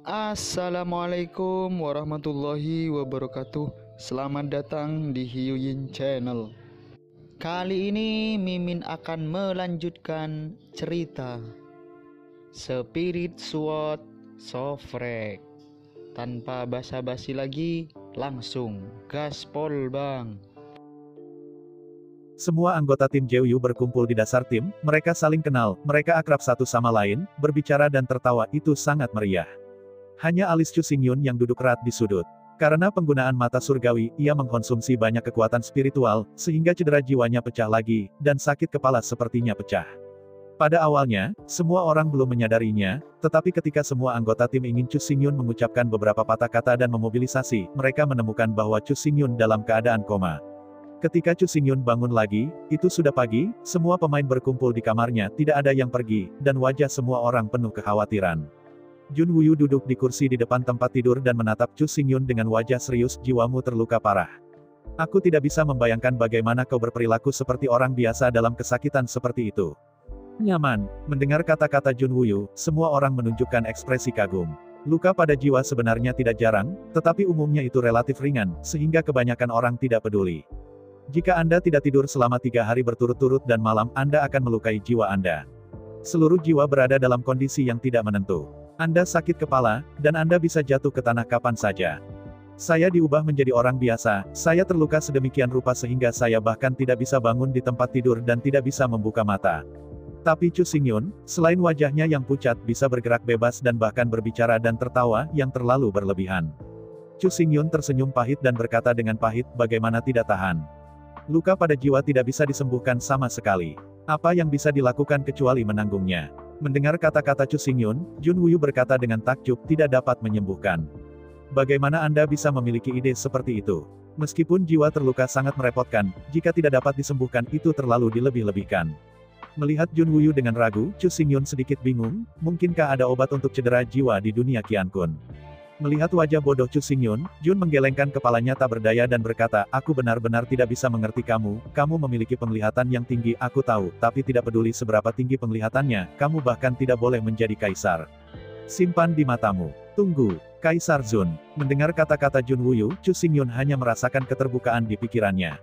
Assalamualaikum warahmatullahi wabarakatuh. Selamat datang di Hyuyin Channel. Kali ini Mimin akan melanjutkan cerita Spirit Sword Sofrek. Tanpa basa-basi lagi, langsung gaspol bang. Semua anggota tim Jeoyu berkumpul di dasar tim, mereka saling kenal, mereka akrab satu sama lain, berbicara dan tertawa, itu sangat meriah. Hanya alis Chu Xingyun yang duduk rat di sudut. Karena penggunaan mata surgawi, ia mengkonsumsi banyak kekuatan spiritual, sehingga cedera jiwanya pecah lagi, dan sakit kepala sepertinya pecah. Pada awalnya, semua orang belum menyadarinya, tetapi ketika semua anggota tim ingin Chu Xingyun mengucapkan beberapa patah kata dan memobilisasi, mereka menemukan bahwa Chu Xingyun dalam keadaan koma. Ketika Chu Xingyun bangun lagi, itu sudah pagi, semua pemain berkumpul di kamarnya, tidak ada yang pergi, dan wajah semua orang penuh kekhawatiran. Jun Wuyu duduk di kursi di depan tempat tidur dan menatap Chu Xingyun dengan wajah serius, jiwamu terluka parah. Aku tidak bisa membayangkan bagaimana kau berperilaku seperti orang biasa dalam kesakitan seperti itu. Nyaman, mendengar kata-kata Jun Wuyu, semua orang menunjukkan ekspresi kagum. Luka pada jiwa sebenarnya tidak jarang, tetapi umumnya itu relatif ringan, sehingga kebanyakan orang tidak peduli. Jika Anda tidak tidur selama 3 hari berturut-turut dan malam, Anda akan melukai jiwa Anda. Seluruh jiwa berada dalam kondisi yang tidak menentu. Anda sakit kepala, dan Anda bisa jatuh ke tanah kapan saja. Saya diubah menjadi orang biasa, saya terluka sedemikian rupa sehingga saya bahkan tidak bisa bangun di tempat tidur dan tidak bisa membuka mata. Tapi Chu Xingyun, selain wajahnya yang pucat, bisa bergerak bebas dan bahkan berbicara dan tertawa, yang terlalu berlebihan. Chu Xingyun tersenyum pahit dan berkata dengan pahit, bagaimana tidak tahan. Luka pada jiwa tidak bisa disembuhkan sama sekali. Apa yang bisa dilakukan kecuali menanggungnya? Mendengar kata-kata Chu Xingyun, Jun Wuyu berkata dengan takjub, tidak dapat menyembuhkan. Bagaimana Anda bisa memiliki ide seperti itu? Meskipun jiwa terluka sangat merepotkan, jika tidak dapat disembuhkan itu terlalu dilebih-lebihkan. Melihat Jun Wuyu dengan ragu, Chu Xingyun sedikit bingung, mungkinkah ada obat untuk cedera jiwa di dunia Qian Kun? Melihat wajah bodoh Chu Xingyun, Jun menggelengkan kepalanya tak berdaya dan berkata, aku benar-benar tidak bisa mengerti kamu memiliki penglihatan yang tinggi, aku tahu, tapi tidak peduli seberapa tinggi penglihatannya, kamu bahkan tidak boleh menjadi kaisar. Simpan di matamu. Tunggu, Kaisar Zun. Mendengar kata-kata Jun Wuyu, Chu Xingyun hanya merasakan keterbukaan di pikirannya.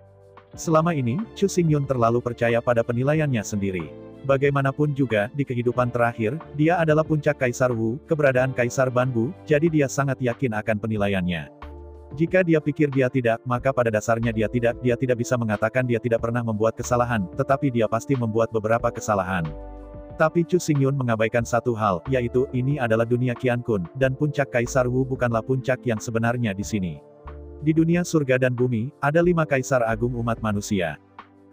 Selama ini, Chu Xingyun terlalu percaya pada penilaiannya sendiri. Bagaimanapun juga, di kehidupan terakhir, dia adalah puncak Kaisar Wu, keberadaan Kaisar Banbu, jadi dia sangat yakin akan penilaiannya. Jika dia pikir dia tidak, maka pada dasarnya dia tidak bisa mengatakan dia tidak pernah membuat kesalahan, tetapi dia pasti membuat beberapa kesalahan. Tapi Chu Xingyun mengabaikan satu hal, yaitu, ini adalah dunia Qian Kun, dan puncak Kaisar Wu bukanlah puncak yang sebenarnya di sini. Di dunia surga dan bumi, ada 5 Kaisar Agung umat manusia.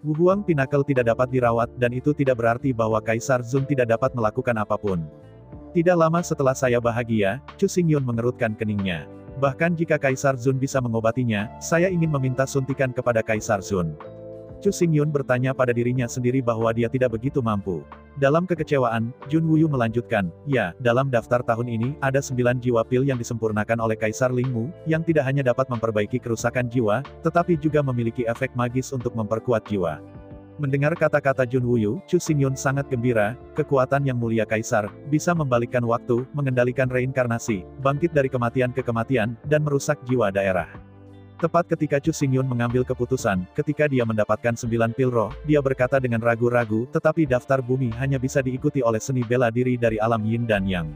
Wu Huang Pinnacle tidak dapat dirawat, dan itu tidak berarti bahwa Kaisar Zun tidak dapat melakukan apapun. Tidak lama setelah saya bahagia, Chu Xingyun mengerutkan keningnya. Bahkan jika Kaisar Zun bisa mengobatinya, saya ingin meminta suntikan kepada Kaisar Zun. Chu Xingyun bertanya pada dirinya sendiri bahwa dia tidak begitu mampu. Dalam kekecewaan, Jun Wuyu melanjutkan, ya, dalam daftar tahun ini, ada 9 jiwa pil yang disempurnakan oleh Kaisar Lingmu, yang tidak hanya dapat memperbaiki kerusakan jiwa, tetapi juga memiliki efek magis untuk memperkuat jiwa. Mendengar kata-kata Jun Wuyu, Chu Xingyun sangat gembira, kekuatan yang mulia Kaisar, bisa membalikkan waktu, mengendalikan reinkarnasi, bangkit dari kematian ke kematian, dan merusak jiwa daerah. Tepat ketika Chu Xingyun mengambil keputusan, ketika dia mendapatkan 9 pil roh, dia berkata dengan ragu-ragu, tetapi daftar bumi hanya bisa diikuti oleh seni bela diri dari alam yin dan yang.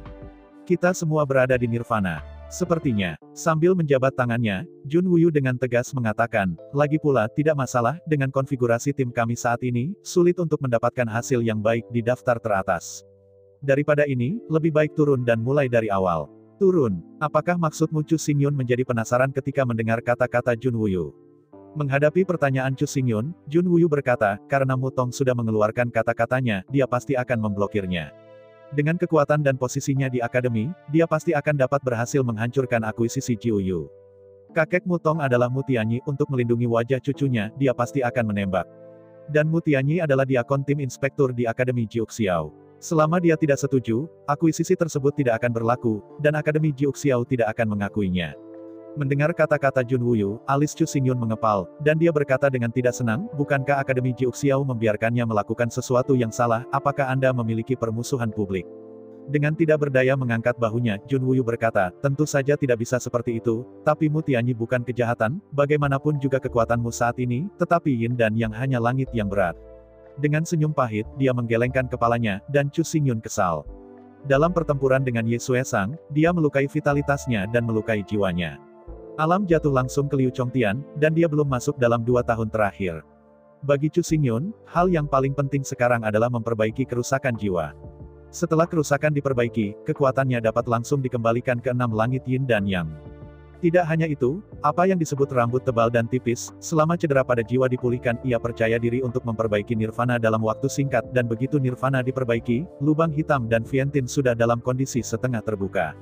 Kita semua berada di nirvana. Sepertinya, sambil menjabat tangannya, Jun Wuyu dengan tegas mengatakan, lagi pula, tidak masalah, dengan konfigurasi tim kami saat ini, sulit untuk mendapatkan hasil yang baik di daftar teratas. Daripada ini, lebih baik turun dan mulai dari awal. Turun. Apakah maksudmu? Chu Xingyun menjadi penasaran ketika mendengar kata-kata Jun Wuyu. Menghadapi pertanyaan Chu Xingyun, Jun Wuyu berkata, karena Mu Tong sudah mengeluarkan kata-katanya, dia pasti akan memblokirnya. Dengan kekuatan dan posisinya di akademi, dia pasti akan dapat berhasil menghancurkan akuisisi Jiuyu. Kakek Mu Tong adalah Mu Tianyi, untuk melindungi wajah cucunya, dia pasti akan menembak. Dan Mu Tianyi adalah diakon tim inspektur di Akademi Jiuxiao. Selama dia tidak setuju, akuisisi tersebut tidak akan berlaku, dan Akademi Jiuxiao tidak akan mengakuinya. Mendengar kata-kata Jun Wuyu, alis Chu Xingyun mengepal, dan dia berkata dengan tidak senang, bukankah Akademi Jiuxiao membiarkannya melakukan sesuatu yang salah, apakah Anda memiliki permusuhan publik? Dengan tidak berdaya mengangkat bahunya, Jun Wuyu berkata, tentu saja tidak bisa seperti itu, tapi Mu Tianyi bukan kejahatan, bagaimanapun juga kekuatanmu saat ini, tetapi Yin dan Yang hanya langit yang berat. Dengan senyum pahit, dia menggelengkan kepalanya, dan Chu Xingyun kesal. Dalam pertempuran dengan Ye Xuesang, dia melukai vitalitasnya dan melukai jiwanya. Alam jatuh langsung ke Liu Chongtian, dan dia belum masuk dalam 2 tahun terakhir. Bagi Chu Xingyun, hal yang paling penting sekarang adalah memperbaiki kerusakan jiwa. Setelah kerusakan diperbaiki, kekuatannya dapat langsung dikembalikan ke 6 langit Yin dan Yang. Tidak hanya itu, apa yang disebut rambut tebal dan tipis, selama cedera pada jiwa dipulihkan, ia percaya diri untuk memperbaiki nirvana dalam waktu singkat, dan begitu nirvana diperbaiki, lubang hitam dan Vientiane sudah dalam kondisi setengah terbuka.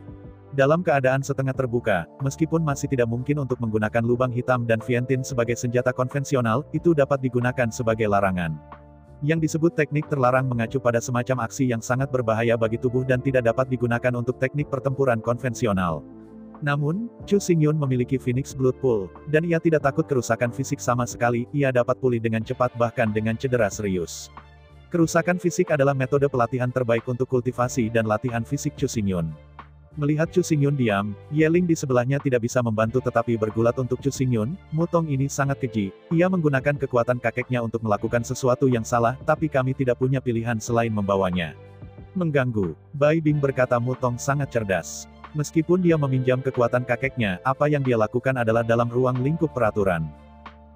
Dalam keadaan setengah terbuka, meskipun masih tidak mungkin untuk menggunakan lubang hitam dan Vientiane sebagai senjata konvensional, itu dapat digunakan sebagai larangan. Yang disebut teknik terlarang mengacu pada semacam aksi yang sangat berbahaya bagi tubuh dan tidak dapat digunakan untuk teknik pertempuran konvensional. Namun, Chu Xingyun memiliki Phoenix Blood Pool, dan ia tidak takut kerusakan fisik sama sekali, ia dapat pulih dengan cepat bahkan dengan cedera serius. Kerusakan fisik adalah metode pelatihan terbaik untuk kultivasi dan latihan fisik Chu Xingyun. Melihat Chu Xingyun diam, Yeling di sebelahnya tidak bisa membantu tetapi bergulat untuk Chu Xingyun. Mutong ini sangat keji, ia menggunakan kekuatan kakeknya untuk melakukan sesuatu yang salah, tapi kami tidak punya pilihan selain membawanya. Mengganggu, Bai Bing berkata Mutong sangat cerdas. Meskipun dia meminjam kekuatan kakeknya, apa yang dia lakukan adalah dalam ruang lingkup peraturan.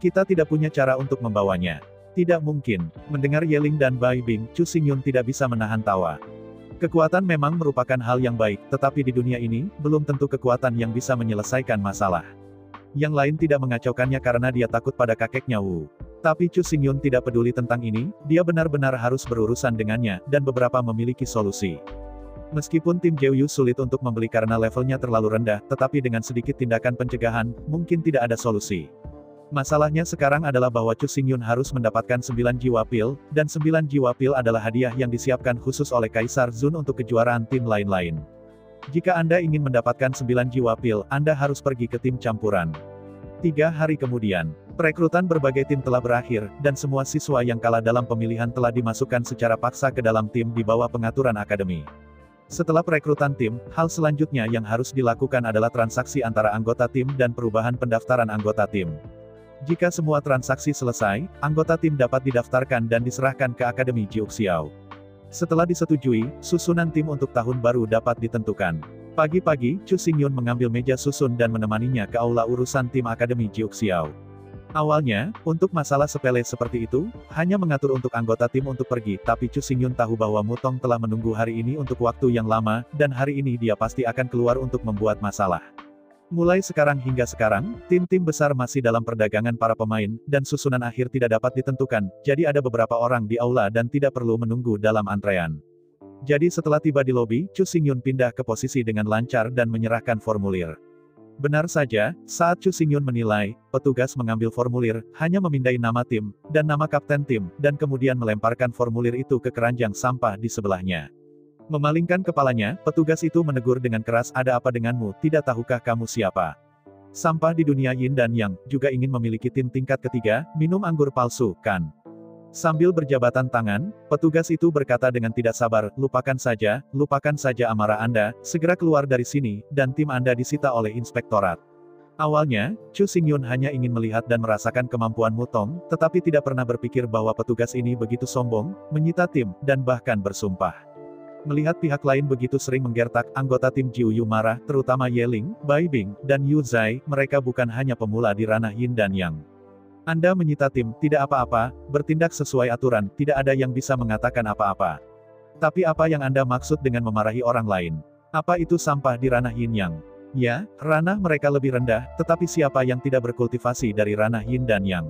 Kita tidak punya cara untuk membawanya. Tidak mungkin. Mendengar Yeling dan Bai Bing, Chu Xingyun tidak bisa menahan tawa. Kekuatan memang merupakan hal yang baik, tetapi di dunia ini, belum tentu kekuatan yang bisa menyelesaikan masalah. Yang lain tidak mengacaukannya karena dia takut pada kakeknya Wu. Tapi Chu Xingyun tidak peduli tentang ini, dia benar-benar harus berurusan dengannya, dan beberapa memiliki solusi. Meskipun tim Jeoyu sulit untuk membeli karena levelnya terlalu rendah, tetapi dengan sedikit tindakan pencegahan, mungkin tidak ada solusi. Masalahnya sekarang adalah bahwa Chu Xingyun harus mendapatkan 9 jiwa pil, dan 9 jiwa pil adalah hadiah yang disiapkan khusus oleh Kaisar Zun untuk kejuaraan tim lain-lain. Jika Anda ingin mendapatkan 9 jiwa pil, Anda harus pergi ke tim campuran. 3 hari kemudian, perekrutan berbagai tim telah berakhir, dan semua siswa yang kalah dalam pemilihan telah dimasukkan secara paksa ke dalam tim di bawah pengaturan akademi. Setelah perekrutan tim, hal selanjutnya yang harus dilakukan adalah transaksi antara anggota tim dan perubahan pendaftaran anggota tim. Jika semua transaksi selesai, anggota tim dapat didaftarkan dan diserahkan ke Akademi Jiuxiao. Setelah disetujui, susunan tim untuk tahun baru dapat ditentukan. Pagi-pagi, Chu Xingyun mengambil meja susun dan menemaninya ke aula urusan tim Akademi Jiuxiao. Awalnya, untuk masalah sepele seperti itu, hanya mengatur untuk anggota tim untuk pergi, tapi Chu Xingyun tahu bahwa Mutong telah menunggu hari ini untuk waktu yang lama, dan hari ini dia pasti akan keluar untuk membuat masalah. Mulai sekarang hingga sekarang, tim-tim besar masih dalam perdagangan para pemain, dan susunan akhir tidak dapat ditentukan, jadi ada beberapa orang di aula dan tidak perlu menunggu dalam antrean. Jadi setelah tiba di lobi, Chu Xingyun pindah ke posisi dengan lancar dan menyerahkan formulir. Benar saja, saat Chu Xingyun menilai, petugas mengambil formulir, hanya memindai nama tim, dan nama kapten tim, dan kemudian melemparkan formulir itu ke keranjang sampah di sebelahnya. Memalingkan kepalanya, petugas itu menegur dengan keras, ada apa denganmu, tidak tahukah kamu siapa? Sampah di dunia Yin dan Yang, juga ingin memiliki tim tingkat ketiga, minum anggur palsu, kan? Sambil berjabatan tangan, petugas itu berkata dengan tidak sabar, lupakan saja amarah Anda, segera keluar dari sini, dan tim Anda disita oleh inspektorat. Awalnya, Chu Xingyun hanya ingin melihat dan merasakan kemampuan Mutong, tetapi tidak pernah berpikir bahwa petugas ini begitu sombong, menyita tim, dan bahkan bersumpah. Melihat pihak lain begitu sering menggertak, anggota tim Jiuyu marah, terutama Yeling, Bai Bing, dan Yu Zai, mereka bukan hanya pemula di ranah Yin dan Yang. Anda menyita tim, tidak apa-apa, bertindak sesuai aturan, tidak ada yang bisa mengatakan apa-apa. Tapi apa yang Anda maksud dengan memarahi orang lain? Apa itu sampah di ranah Yin Yang? Ya, ranah mereka lebih rendah, tetapi siapa yang tidak berkultivasi dari ranah Yin dan Yang?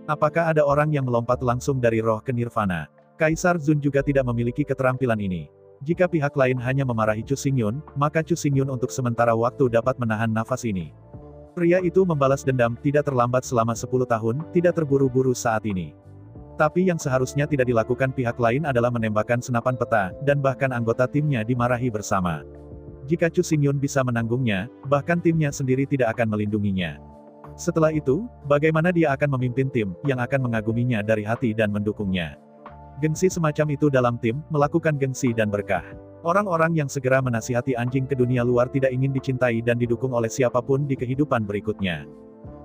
Apakah ada orang yang melompat langsung dari roh ke nirvana? Kaisar Zun juga tidak memiliki keterampilan ini. Jika pihak lain hanya memarahi Chu Xingyun, maka Chu Xingyun untuk sementara waktu dapat menahan nafas ini. Pria itu membalas dendam, tidak terlambat selama 10 tahun, tidak terburu-buru saat ini. Tapi yang seharusnya tidak dilakukan pihak lain adalah menembakkan senapan peta, dan bahkan anggota timnya dimarahi bersama. Jika Chu Xingyun bisa menanggungnya, bahkan timnya sendiri tidak akan melindunginya. Setelah itu, bagaimana dia akan memimpin tim, yang akan mengaguminya dari hati dan mendukungnya? Gengsi semacam itu dalam tim, melakukan gengsi dan berkah. Orang-orang yang segera menasihati anjing ke dunia luar tidak ingin dicintai dan didukung oleh siapapun di kehidupan berikutnya.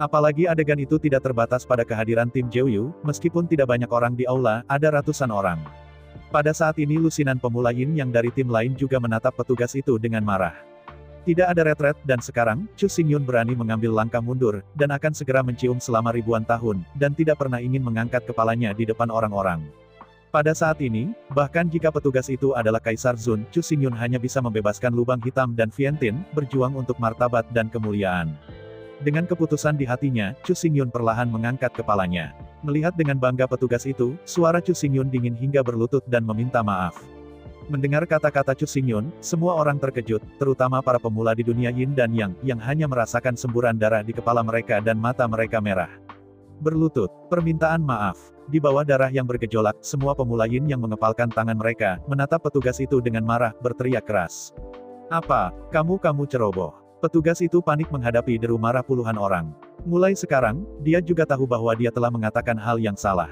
Apalagi adegan itu tidak terbatas pada kehadiran tim Jeoyu, meskipun tidak banyak orang di aula, ada ratusan orang. Pada saat ini lusinan pemula Yin yang dari tim lain juga menatap petugas itu dengan marah. Tidak ada retret dan sekarang, Chu Xingyun berani mengambil langkah mundur, dan akan segera mencium selama ribuan tahun, dan tidak pernah ingin mengangkat kepalanya di depan orang-orang. Pada saat ini, bahkan jika petugas itu adalah Kaisar Zun, Chu Xingyun hanya bisa membebaskan lubang hitam dan Vientiane, berjuang untuk martabat dan kemuliaan. Dengan keputusan di hatinya, Chu Xingyun perlahan mengangkat kepalanya. Melihat dengan bangga petugas itu, suara Chu Xingyun dingin hingga berlutut dan meminta maaf. Mendengar kata-kata Chu Xingyun, semua orang terkejut, terutama para pemula di dunia Yin dan Yang, yang hanya merasakan semburan darah di kepala mereka dan mata mereka merah. Berlutut, permintaan maaf. Di bawah darah yang bergejolak, semua pemula Yin yang mengepalkan tangan mereka, menatap petugas itu dengan marah, berteriak keras. Apa, kamu ceroboh. Petugas itu panik menghadapi deru marah puluhan orang. Mulai sekarang, dia juga tahu bahwa dia telah mengatakan hal yang salah.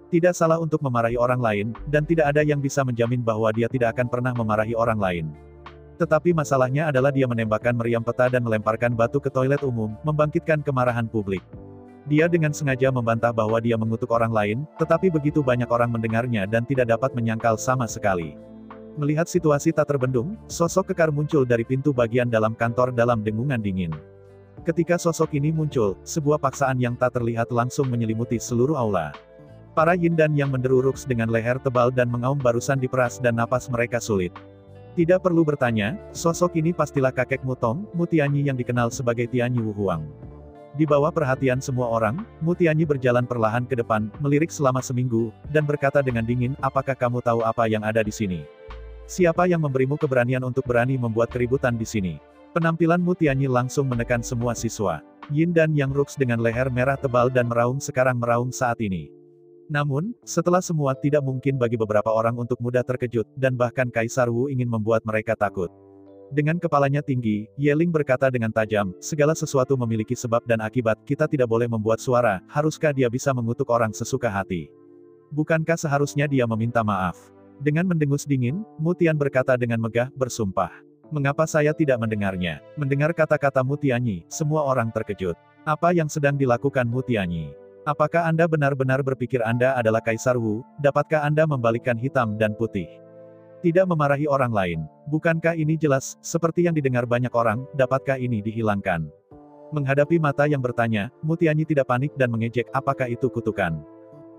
Tidak salah untuk memarahi orang lain, dan tidak ada yang bisa menjamin bahwa dia tidak akan pernah memarahi orang lain. Tetapi masalahnya adalah dia menembakkan meriam peta dan melemparkan batu ke toilet umum, membangkitkan kemarahan publik. Dia dengan sengaja membantah bahwa dia mengutuk orang lain, tetapi begitu banyak orang mendengarnya dan tidak dapat menyangkal sama sekali. Melihat situasi tak terbendung, sosok kekar muncul dari pintu bagian dalam kantor dalam dengungan dingin. Ketika sosok ini muncul, sebuah paksaan yang tak terlihat langsung menyelimuti seluruh aula. Para Yin dan Yang menderu Rux dengan leher tebal dan mengaum barusan diperas dan napas mereka sulit. Tidak perlu bertanya, sosok ini pastilah kakek Mutong, Mutianyi yang dikenal sebagai Tianyi Wu Huang. Di bawah perhatian semua orang, Mutianyi berjalan perlahan ke depan, melirik selama seminggu, dan berkata dengan dingin, apakah kamu tahu apa yang ada di sini? Siapa yang memberimu keberanian untuk berani membuat keributan di sini? Penampilan Mutianyi langsung menekan semua siswa. Yin dan Yang Rux dengan leher merah tebal dan meraung sekarang meraung saat ini. Namun, setelah semua tidak mungkin bagi beberapa orang untuk mudah terkejut, dan bahkan Kaisar Wu ingin membuat mereka takut. Dengan kepalanya tinggi, Yeling berkata dengan tajam, segala sesuatu memiliki sebab dan akibat, kita tidak boleh membuat suara, haruskah dia bisa mengutuk orang sesuka hati? Bukankah seharusnya dia meminta maaf? Dengan mendengus dingin, Mutian berkata dengan megah, bersumpah. Mengapa saya tidak mendengarnya? Mendengar kata-kata Mutianyi, semua orang terkejut. Apa yang sedang dilakukan Mutianyi? Apakah Anda benar-benar berpikir Anda adalah Kaisar Wu? Dapatkah Anda membalikkan hitam dan putih? Tidak memarahi orang lain. Bukankah ini jelas, seperti yang didengar banyak orang, dapatkah ini dihilangkan? Menghadapi mata yang bertanya, Mutianyi tidak panik dan mengejek, apakah itu kutukan?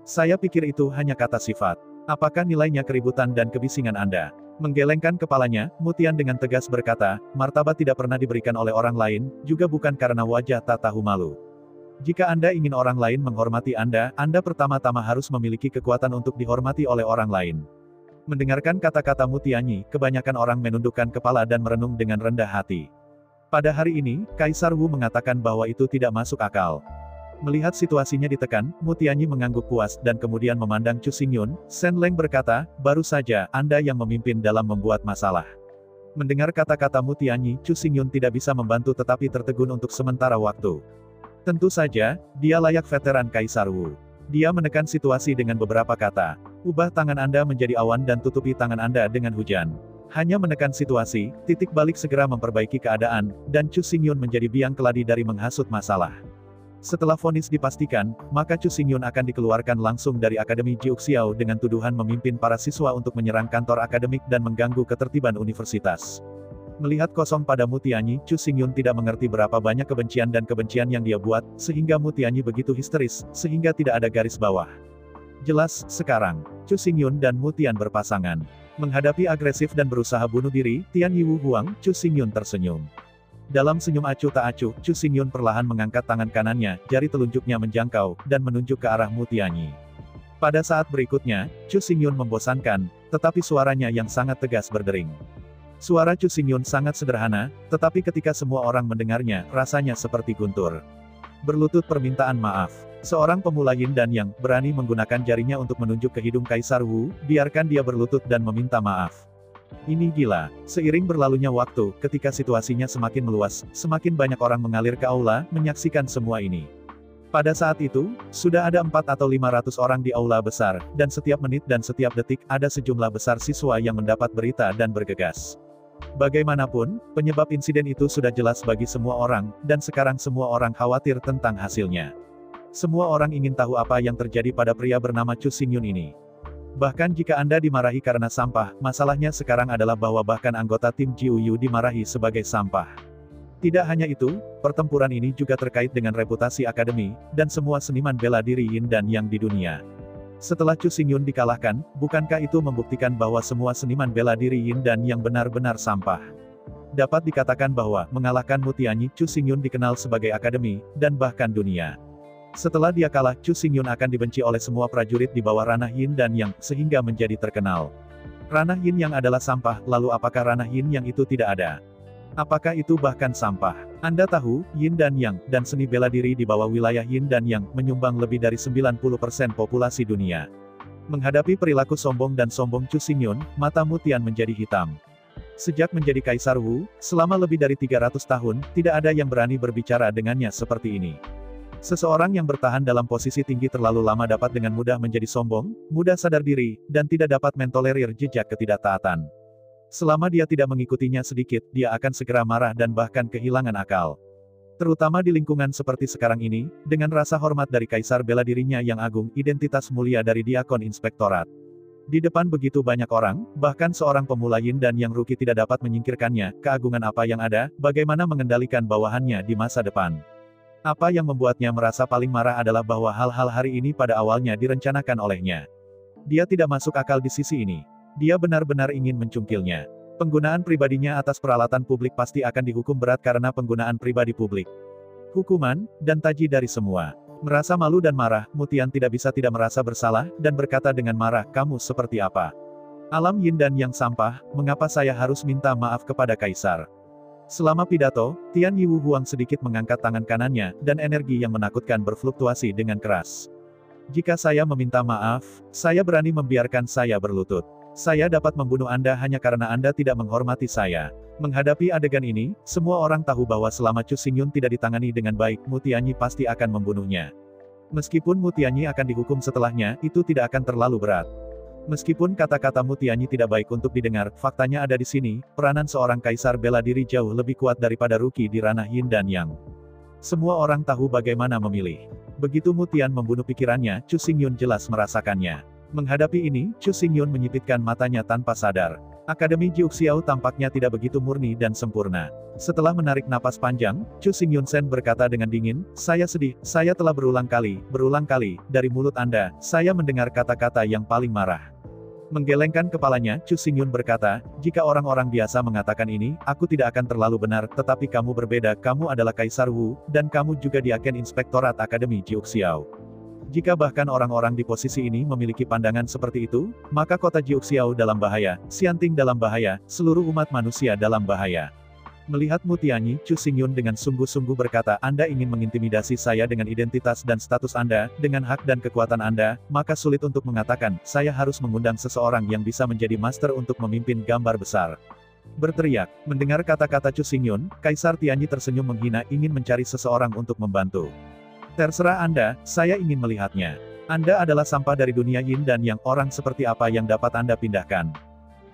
Saya pikir itu hanya kata sifat. Apakah nilainya keributan dan kebisingan Anda? Menggelengkan kepalanya, Mutian dengan tegas berkata, martabat tidak pernah diberikan oleh orang lain, juga bukan karena wajah tak tahu malu. Jika Anda ingin orang lain menghormati Anda pertama-tama harus memiliki kekuatan untuk dihormati oleh orang lain. Mendengarkan kata-kata Mutianyi, kebanyakan orang menundukkan kepala dan merenung dengan rendah hati. Pada hari ini, Kaisar Wu mengatakan bahwa itu tidak masuk akal. Melihat situasinya ditekan, Mutianyi mengangguk puas, dan kemudian memandang Chu Xingyun. Shen Leng berkata, baru saja, Anda yang memimpin dalam membuat masalah. Mendengar kata-kata Mutianyi, Chu Xingyun tidak bisa membantu tetapi tertegun untuk sementara waktu. Tentu saja, dia layak veteran Kaisar Wu. Dia menekan situasi dengan beberapa kata. Ubah tangan Anda menjadi awan dan tutupi tangan Anda dengan hujan. Hanya menekan situasi, titik balik segera memperbaiki keadaan, dan Chu Xingyun menjadi biang keladi dari menghasut masalah. Setelah vonis dipastikan, maka Chu Xingyun akan dikeluarkan langsung dari Akademi Jiuxiao dengan tuduhan memimpin para siswa untuk menyerang kantor akademik dan mengganggu ketertiban universitas. Melihat kosong pada Mutianyi, Chu Xingyun tidak mengerti berapa banyak kebencian dan kebencian yang dia buat, sehingga Mutianyi begitu histeris, sehingga tidak ada garis bawah. Jelas, sekarang, Chu Xingyun dan Mutian berpasangan. Menghadapi agresif dan berusaha bunuh diri, Tianyi Wu Huang, Chu Xingyun tersenyum. Dalam senyum acuh tak acuh, Chu Xingyun perlahan mengangkat tangan kanannya, jari telunjuknya menjangkau, dan menunjuk ke arah Mutianyi. Pada saat berikutnya, Chu Xingyun membosankan, tetapi suaranya yang sangat tegas berdering. Suara Chu Xingyun sangat sederhana, tetapi ketika semua orang mendengarnya, rasanya seperti guntur. Berlutut permintaan maaf. Seorang pemula Yin dan Yang, berani menggunakan jarinya untuk menunjuk ke hidung Kaisar Wu, biarkan dia berlutut dan meminta maaf. Ini gila. Seiring berlalunya waktu, ketika situasinya semakin meluas, semakin banyak orang mengalir ke aula, menyaksikan semua ini. Pada saat itu, sudah ada 4 atau 500 orang di aula besar, dan setiap menit dan setiap detik ada sejumlah besar siswa yang mendapat berita dan bergegas. Bagaimanapun, penyebab insiden itu sudah jelas bagi semua orang, dan sekarang semua orang khawatir tentang hasilnya. Semua orang ingin tahu apa yang terjadi pada pria bernama Chu Xingyun ini. Bahkan jika Anda dimarahi karena sampah, masalahnya sekarang adalah bahwa bahkan anggota tim Jiuyu dimarahi sebagai sampah. Tidak hanya itu, pertempuran ini juga terkait dengan reputasi akademi, dan semua seniman bela diri Yin dan Yang di dunia. Setelah Chu Xingyun dikalahkan, bukankah itu membuktikan bahwa semua seniman bela diri Yin dan Yang benar-benar sampah? Dapat dikatakan bahwa, mengalahkan Mu Tianyi, Chu Xingyun dikenal sebagai akademi, dan bahkan dunia. Setelah dia kalah, Chu Xingyun akan dibenci oleh semua prajurit di bawah ranah Yin dan Yang, sehingga menjadi terkenal. Ranah Yin Yang adalah sampah, lalu apakah ranah Yin Yang itu tidak ada? Apakah itu bahkan sampah? Anda tahu, Yin dan Yang, dan seni bela diri di bawah wilayah Yin dan Yang, menyumbang lebih dari 90% populasi dunia. Menghadapi perilaku sombong dan sombong Chu Xingyun, mata Mu Tian menjadi hitam. Sejak menjadi Kaisar Wu, selama lebih dari 300 tahun, tidak ada yang berani berbicara dengannya seperti ini. Seseorang yang bertahan dalam posisi tinggi terlalu lama dapat dengan mudah menjadi sombong, mudah sadar diri, dan tidak dapat mentolerir jejak ketidaktaatan. Selama dia tidak mengikutinya sedikit, dia akan segera marah dan bahkan kehilangan akal. Terutama di lingkungan seperti sekarang ini, dengan rasa hormat dari kaisar bela dirinya yang agung, identitas mulia dari diakon inspektorat. Di depan begitu banyak orang, bahkan seorang pemula Yin dan Yang rookie tidak dapat menyingkirkannya, keagungan apa yang ada, bagaimana mengendalikan bawahannya di masa depan. Apa yang membuatnya merasa paling marah adalah bahwa hal-hal hari ini pada awalnya direncanakan olehnya. Dia tidak masuk akal di sisi ini. Dia benar-benar ingin mencungkilnya. Penggunaan pribadinya atas peralatan publik pasti akan dihukum berat karena penggunaan pribadi publik. Hukuman, dan taji dari semua. Merasa malu dan marah, Mu Tian tidak bisa tidak merasa bersalah, dan berkata dengan marah, kamu seperti apa? Alam Yin dan Yang sampah, mengapa saya harus minta maaf kepada Kaisar? Selama pidato, Tian Yiwu Huang sedikit mengangkat tangan kanannya, dan energi yang menakutkan berfluktuasi dengan keras. Jika saya meminta maaf, saya berani membiarkan saya berlutut. Saya dapat membunuh Anda hanya karena Anda tidak menghormati saya. Menghadapi adegan ini, semua orang tahu bahwa selama Chu Xingyun tidak ditangani dengan baik, Mu Tianyi pasti akan membunuhnya. Meskipun Mu Tianyi akan dihukum setelahnya, itu tidak akan terlalu berat. Meskipun kata-kata Mu Tianyi tidak baik untuk didengar, faktanya ada di sini, peranan seorang kaisar bela diri jauh lebih kuat daripada rookie di ranah Yin dan Yang. Semua orang tahu bagaimana memilih. Begitu Mu Tian membunuh pikirannya, Chu Xingyun jelas merasakannya. Menghadapi ini, Chu Xingyun menyipitkan matanya tanpa sadar. Akademi Jiuxiao tampaknya tidak begitu murni dan sempurna. Setelah menarik napas panjang, Chu Xingyun Sen berkata dengan dingin, saya sedih, saya telah berulang kali, dari mulut Anda, saya mendengar kata-kata yang paling marah. Menggelengkan kepalanya, Chu Xingyun berkata, jika orang-orang biasa mengatakan ini, aku tidak akan terlalu benar, tetapi kamu berbeda, kamu adalah Kaisar Wu, dan kamu juga diaken Inspektorat Akademi Jiuxiao. Jika bahkan orang-orang di posisi ini memiliki pandangan seperti itu, maka kota Jiuxiao dalam bahaya, Xianting dalam bahaya, seluruh umat manusia dalam bahaya. Melihat Mu Tianyi, Chu Xingyun dengan sungguh-sungguh berkata, Anda ingin mengintimidasi saya dengan identitas dan status Anda, dengan hak dan kekuatan Anda, maka sulit untuk mengatakan, saya harus mengundang seseorang yang bisa menjadi master untuk memimpin gambar besar. Berteriak, mendengar kata-kata Chu Xingyun, Kaisar Tianyi tersenyum menghina, ingin mencari seseorang untuk membantu. Terserah Anda, saya ingin melihatnya. Anda adalah sampah dari dunia Yin dan Yang, orang seperti apa yang dapat Anda pindahkan.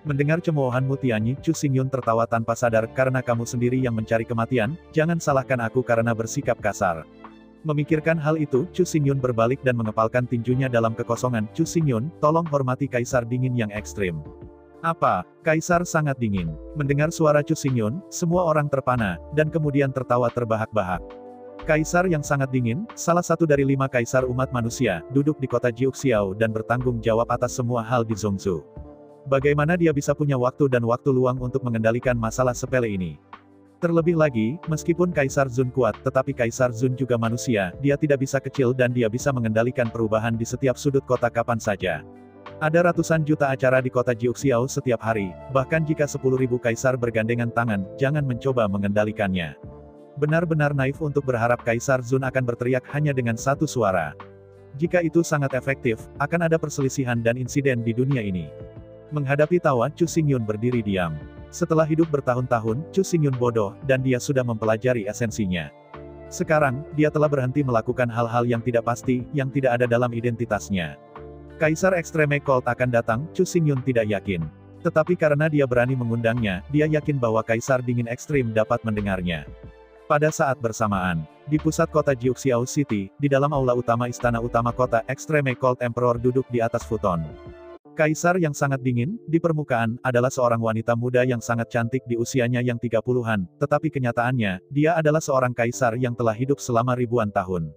Mendengar cemoohan Mu Tianyi, Chu Xingyun tertawa tanpa sadar, karena kamu sendiri yang mencari kematian, jangan salahkan aku karena bersikap kasar. Memikirkan hal itu, Chu Xingyun berbalik dan mengepalkan tinjunya dalam kekosongan. Chu Xingyun, tolong hormati Kaisar dingin yang ekstrim. Apa? Kaisar sangat dingin. Mendengar suara Chu Xingyun, semua orang terpana, dan kemudian tertawa terbahak-bahak. Kaisar yang sangat dingin, salah satu dari 5 kaisar umat manusia, duduk di kota Jiuxiao dan bertanggung jawab atas semua hal di Zhongzhou. Bagaimana dia bisa punya waktu dan waktu luang untuk mengendalikan masalah sepele ini? Terlebih lagi, meskipun Kaisar Zun kuat, tetapi Kaisar Zun juga manusia, dia tidak bisa kecil dan dia bisa mengendalikan perubahan di setiap sudut kota kapan saja. Ada ratusan juta acara di kota Jiuxiao setiap hari, bahkan jika 10.000 kaisar bergandengan tangan, jangan mencoba mengendalikannya. Benar-benar naif untuk berharap Kaisar Zun akan berteriak hanya dengan satu suara. Jika itu sangat efektif, akan ada perselisihan dan insiden di dunia ini. Menghadapi tawa, Chu Xingyun berdiri diam. Setelah hidup bertahun-tahun, Chu Xingyun bodoh, dan dia sudah mempelajari esensinya. Sekarang, dia telah berhenti melakukan hal-hal yang tidak pasti, yang tidak ada dalam identitasnya. Kaisar Extreme Cold akan datang, Chu Xingyun tidak yakin. Tetapi karena dia berani mengundangnya, dia yakin bahwa Kaisar Dingin Ekstrim dapat mendengarnya. Pada saat bersamaan, di pusat kota Jiuxiao City, di dalam aula utama istana utama kota, Extreme Cold Emperor duduk di atas futon. Kaisar yang sangat dingin, di permukaan, adalah seorang wanita muda yang sangat cantik di usianya yang 30-an, tetapi kenyataannya, dia adalah seorang kaisar yang telah hidup selama ribuan tahun.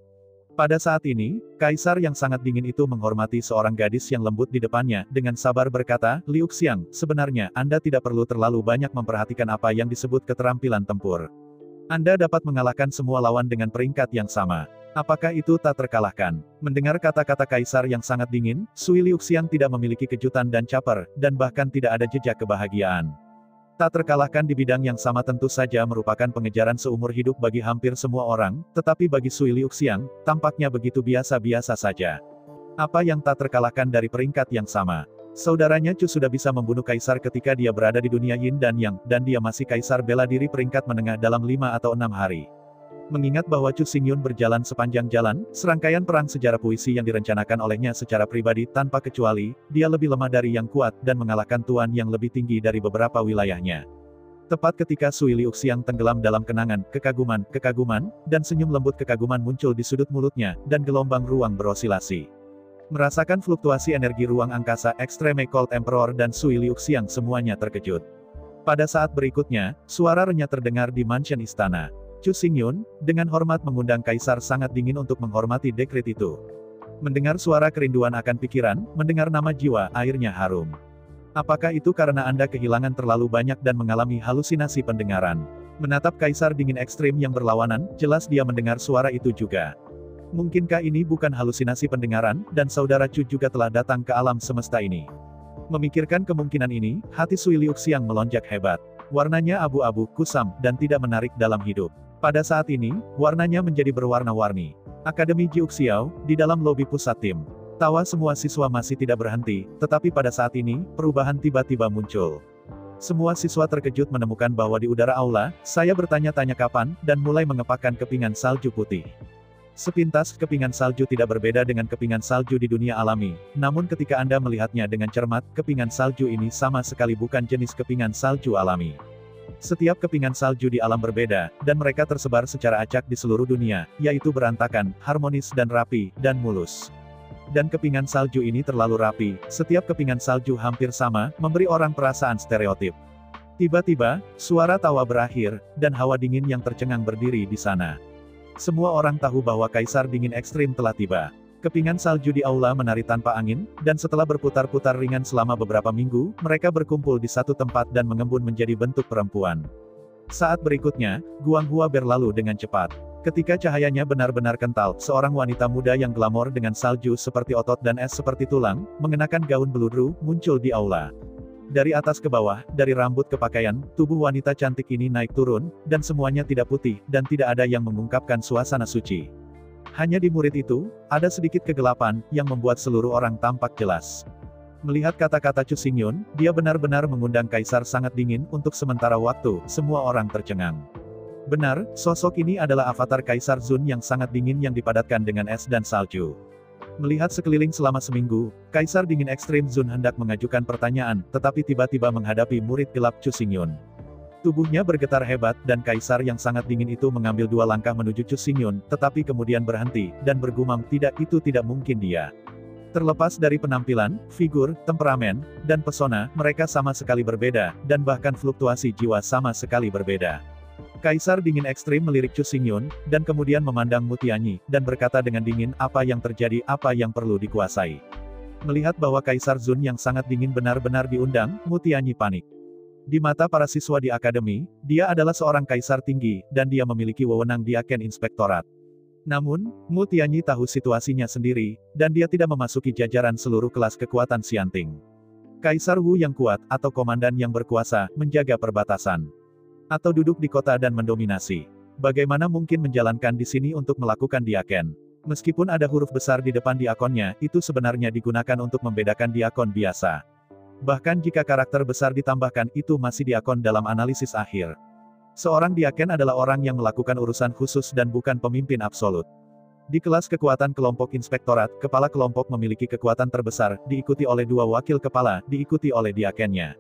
Pada saat ini, kaisar yang sangat dingin itu menghormati seorang gadis yang lembut di depannya, dengan sabar berkata, Liu Xiang, sebenarnya, Anda tidak perlu terlalu banyak memperhatikan apa yang disebut keterampilan tempur. Anda dapat mengalahkan semua lawan dengan peringkat yang sama. Apakah itu tak terkalahkan? Mendengar kata-kata kaisar yang sangat dingin, Sui Liu Xiang tidak memiliki kejutan dan caper, dan bahkan tidak ada jejak kebahagiaan. Tak terkalahkan di bidang yang sama tentu saja merupakan pengejaran seumur hidup bagi hampir semua orang, tetapi bagi Sui Liu Xiang, tampaknya begitu biasa-biasa saja. Apa yang tak terkalahkan dari peringkat yang sama? Saudaranya Chu sudah bisa membunuh kaisar ketika dia berada di dunia Yin dan Yang, dan dia masih kaisar bela diri peringkat menengah dalam 5 atau 6 hari. Mengingat bahwa Chu Xingyun berjalan sepanjang jalan, serangkaian perang sejarah puisi yang direncanakan olehnya secara pribadi tanpa kecuali, dia lebih lemah dari yang kuat, dan mengalahkan tuan yang lebih tinggi dari beberapa wilayahnya. Tepat ketika Sui Liu Xiang tenggelam dalam kenangan, kekaguman, dan senyum lembut kekaguman muncul di sudut mulutnya, dan gelombang ruang berosilasi. Merasakan fluktuasi energi ruang angkasa, Extreme Cold Emperor dan Sui Liu Xiang semuanya terkejut. Pada saat berikutnya, suara renyah terdengar di mansion istana. Chu Xingyun, dengan hormat mengundang kaisar sangat dingin untuk menghormati dekret itu. Mendengar suara kerinduan akan pikiran, mendengar nama jiwa, airnya harum. Apakah itu karena Anda kehilangan terlalu banyak dan mengalami halusinasi pendengaran? Menatap kaisar dingin ekstrim yang berlawanan, jelas dia mendengar suara itu juga. Mungkinkah ini bukan halusinasi pendengaran, dan saudara Chu juga telah datang ke alam semesta ini? Memikirkan kemungkinan ini, hati Sui Liu Xiang melonjak hebat. Warnanya abu-abu, kusam, dan tidak menarik dalam hidup. Pada saat ini, warnanya menjadi berwarna-warni. Akademi Jiuxiao, di dalam lobi pusat tim. Tawa semua siswa masih tidak berhenti, tetapi pada saat ini, perubahan tiba-tiba muncul. Semua siswa terkejut menemukan bahwa di udara aula, saya bertanya-tanya kapan, dan mulai mengepakkan kepingan salju putih. Sepintas, kepingan salju tidak berbeda dengan kepingan salju di dunia alami, namun ketika Anda melihatnya dengan cermat, kepingan salju ini sama sekali bukan jenis kepingan salju alami. Setiap kepingan salju di alam berbeda, dan mereka tersebar secara acak di seluruh dunia, yaitu berantakan, harmonis dan rapi, dan mulus. Dan kepingan salju ini terlalu rapi, setiap kepingan salju hampir sama, memberi orang perasaan stereotip. Tiba-tiba, suara tawa berakhir, dan hawa dingin yang tercengang berdiri di sana. Semua orang tahu bahwa kaisar dingin ekstrim telah tiba. Kepingan salju di aula menari tanpa angin, dan setelah berputar-putar ringan selama beberapa minggu, mereka berkumpul di satu tempat dan mengembun menjadi bentuk perempuan. Saat berikutnya, Guanghua berlalu dengan cepat. Ketika cahayanya benar-benar kental, seorang wanita muda yang glamor dengan salju seperti otot dan es seperti tulang, mengenakan gaun beludru, muncul di aula. Dari atas ke bawah, dari rambut ke pakaian, tubuh wanita cantik ini naik turun, dan semuanya tidak putih, dan tidak ada yang mengungkapkan suasana suci. Hanya di murid itu, ada sedikit kegelapan, yang membuat seluruh orang tampak jelas. Melihat kata-kata Chu Xingyun, dia benar-benar mengundang kaisar sangat dingin, untuk sementara waktu, semua orang tercengang. Benar, sosok ini adalah avatar Kaisar Zun yang sangat dingin yang dipadatkan dengan es dan salju. Melihat sekeliling selama seminggu, Kaisar dingin ekstrim Zun hendak mengajukan pertanyaan, tetapi tiba-tiba menghadapi murid gelap Chu Xingyun. Tubuhnya bergetar hebat, dan kaisar yang sangat dingin itu mengambil 2 langkah menuju Chu Xingyun, tetapi kemudian berhenti, dan bergumam, itu tidak mungkin dia. Terlepas dari penampilan, figur, temperamen, dan pesona, mereka sama sekali berbeda, dan bahkan fluktuasi jiwa sama sekali berbeda. Kaisar dingin ekstrim melirik Chu Xingyun, dan kemudian memandang Mu Tianyi, dan berkata dengan dingin, apa yang terjadi, apa yang perlu dikuasai. Melihat bahwa Kaisar Zun yang sangat dingin benar-benar diundang, Mu Tianyi panik. Di mata para siswa di akademi, dia adalah seorang kaisar tinggi, dan dia memiliki wewenang di Aken Inspektorat. Namun, Mu Tianyi tahu situasinya sendiri, dan dia tidak memasuki jajaran seluruh kelas kekuatan Xianting. Kaisar Wu yang kuat, atau komandan yang berkuasa, menjaga perbatasan. Atau duduk di kota dan mendominasi. Bagaimana mungkin menjalankan di sini untuk melakukan diaken? Meskipun ada huruf besar di depan diakonnya, itu sebenarnya digunakan untuk membedakan diakon biasa. Bahkan jika karakter besar ditambahkan, itu masih diakon dalam analisis akhir. Seorang diaken adalah orang yang melakukan urusan khusus dan bukan pemimpin absolut. Di kelas kekuatan kelompok inspektorat, kepala kelompok memiliki kekuatan terbesar, diikuti oleh 2 wakil kepala, diikuti oleh diakennya.